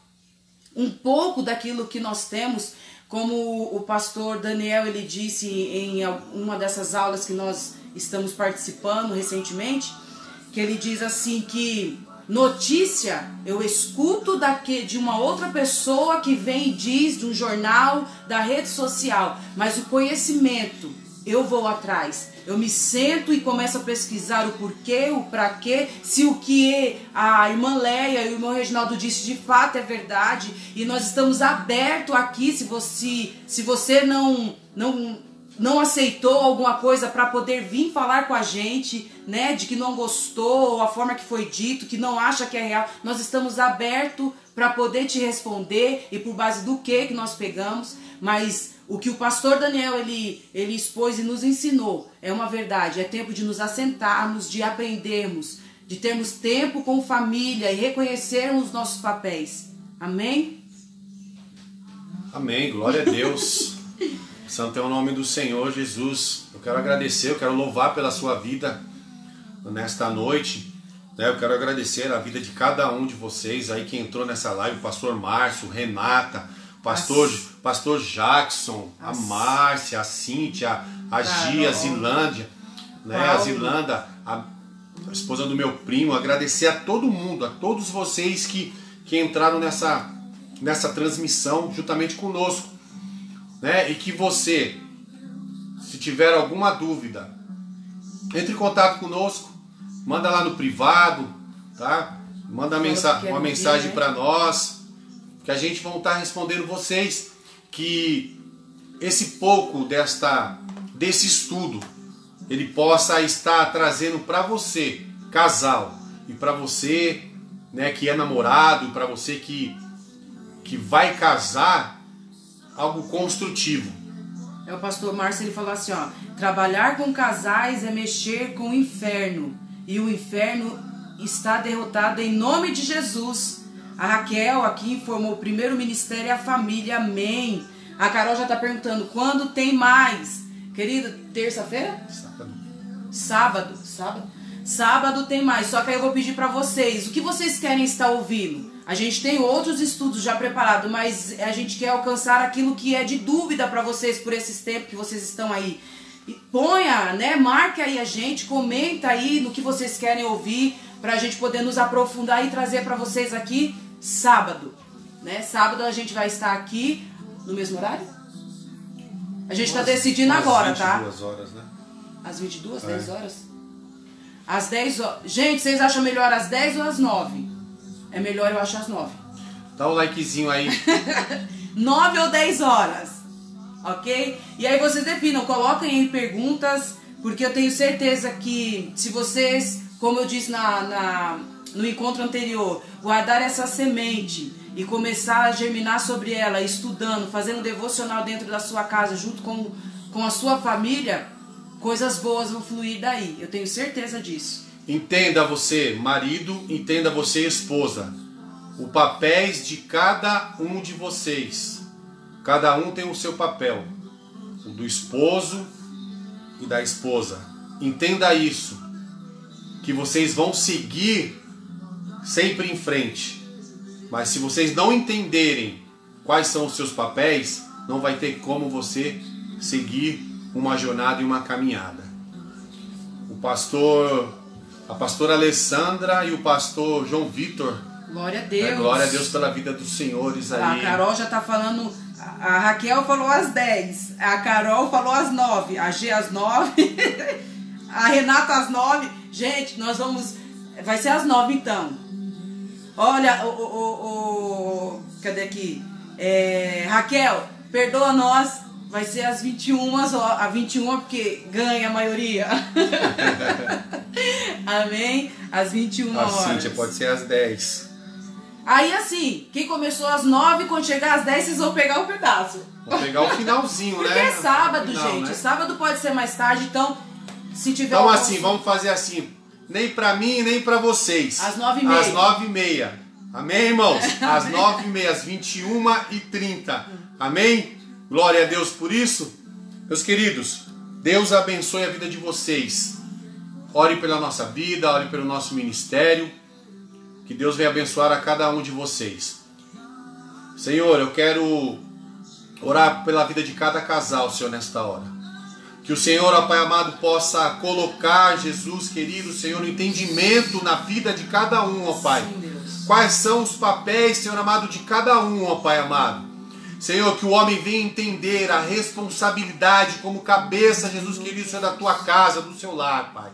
um pouco daquilo que nós temos, como o pastor Daniel ele disse em uma dessas aulas que nós estamos participando recentemente, que ele diz assim que notícia eu escuto de uma outra pessoa que vem e diz, de um jornal, da rede social, mas o conhecimento eu vou atrás. Eu me sento e começo a pesquisar o porquê, o pra quê, se o que a irmã Leia e o irmão Reginaldo disse de fato é verdade. E nós estamos abertos aqui, se você não não aceitou alguma coisa para poder vir falar com a gente, né, de que não gostou, ou a forma que foi dito, que não acha que é real, nós estamos abertos para poder te responder e por base do que nós pegamos, mas o que o pastor Daniel ele expôs e nos ensinou é uma verdade, é tempo de nos assentarmos, de aprendermos, de termos tempo com família e reconhecermos nossos papéis. Amém? Amém, glória a Deus. Santo é o nome do Senhor Jesus. Eu quero agradecer, eu quero louvar pela sua vida nesta noite. Eu quero agradecer a vida de cada um de vocês aí que entrou nessa live, o pastor Márcio, Renata, pastor Jackson, a Márcia, a Cíntia, a Gia, a Zilândia, né? A Zilanda, a esposa do meu primo. Agradecer a todo mundo, a todos vocês que entraram nessa transmissão juntamente conosco, né? E que você, se tiver alguma dúvida, entre em contato conosco, manda lá no privado, tá? Manda uma mensagem para nós, que a gente vai estar respondendo vocês, que esse pouco desse estudo, ele possa estar trazendo para você, casal, e para você, né, que é namorado, e para você que vai casar, algo construtivo. O pastor Márcio ele falou assim, ó, trabalhar com casais é mexer com o inferno, e o inferno está derrotado em nome de Jesus. A Raquel aqui informou: o primeiro ministério é a família, amém. A Carol já está perguntando quando tem mais. Querida, terça-feira? Sábado tem mais. Só que aí eu vou pedir para vocês, o que vocês querem estar ouvindo? A gente tem outros estudos já preparados, mas a gente quer alcançar aquilo que é de dúvida para vocês por esses tempos que vocês estão aí. E ponha, né? Marque aí a gente, comenta aí no que vocês querem ouvir, para a gente poder nos aprofundar e trazer para vocês aqui sábado, né? Sábado a gente vai estar aqui no mesmo horário? A gente está decidindo agora, tá? Às 22 horas, né? Às 22, 10 horas? Às 10 horas. Gente, vocês acham melhor às 10 ou às 9? É melhor eu achar às 9. Dá um likezinho aí. 9 ou 10 horas, ok? E aí vocês definam, coloquem aí perguntas, porque eu tenho certeza que se vocês, como eu disse no encontro anterior, guardar essa semente e começar a germinar sobre ela, estudando, fazendo devocional dentro da sua casa, junto com a sua família, coisas boas vão fluir daí. Eu tenho certeza disso. Entenda você, marido, entenda você, esposa, os papéis de cada um de vocês. Cada um tem o seu papel, o do esposo e da esposa. Entenda isso, que vocês vão seguir sempre em frente. Mas se vocês não entenderem quais são os seus papéis, não vai ter como você seguir uma jornada e uma caminhada. A pastora Alessandra e o pastor João Vitor. Glória a Deus. Glória a Deus pela vida dos senhores aí. A Carol já está falando. A Raquel falou às 10. A Carol falou às 9. A G às 9. A Renata às 9. Gente, nós vamos. Vai ser às 9 então. Olha, cadê aqui? Raquel, perdoa nós. Vai ser às 21 horas, a 21 porque ganha a maioria. Amém? Às 21 horas. A Cíntia pode ser às 10. Aí assim, quem começou às 9, quando chegar às 10, vocês vão pegar o pedaço. Vou pegar o finalzinho, porque né? Porque é sábado, final, gente. Né? Sábado pode ser mais tarde, então se tiver... Então assim, vamos fazer assim. Nem pra mim, nem pra vocês. Às 9h30. Às 9h30. Amém, irmãos? Às 9h30, às 21h30. Amém? Glória a Deus por isso. Meus queridos, Deus abençoe a vida de vocês. Ore pela nossa vida, ore pelo nosso ministério. Que Deus venha abençoar a cada um de vocês. Senhor, eu quero orar pela vida de cada casal, Senhor, nesta hora. Que o Senhor, ó Pai amado, possa colocar, Jesus querido, Senhor, no entendimento na vida de cada um, ó Pai. Sim, Deus. Quais são os papéis, Senhor amado, de cada um, ó Pai amado. Senhor, que o homem venha entender a responsabilidade como cabeça, Jesus querido, Senhor, da tua casa, do seu lar, Pai.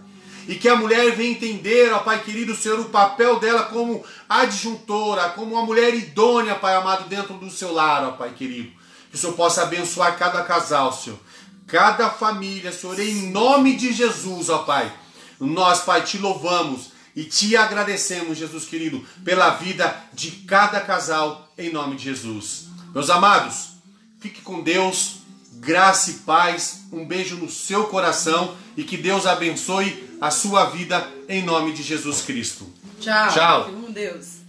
E que a mulher venha entender, ó Pai querido, Senhor, o papel dela como adjuntora, como uma mulher idônea, Pai amado, dentro do seu lar, ó Pai querido. Que o Senhor possa abençoar cada casal, Senhor. cada família, Senhor, em nome de Jesus, ó Pai. Nós, Pai, te louvamos e te agradecemos, Jesus querido, pela vida de cada casal, em nome de Jesus. Meus amados, fique com Deus, graça e paz, um beijo no seu coração e que Deus abençoe a sua vida, em nome de Jesus Cristo. Tchau. Tchau. Fique com Deus.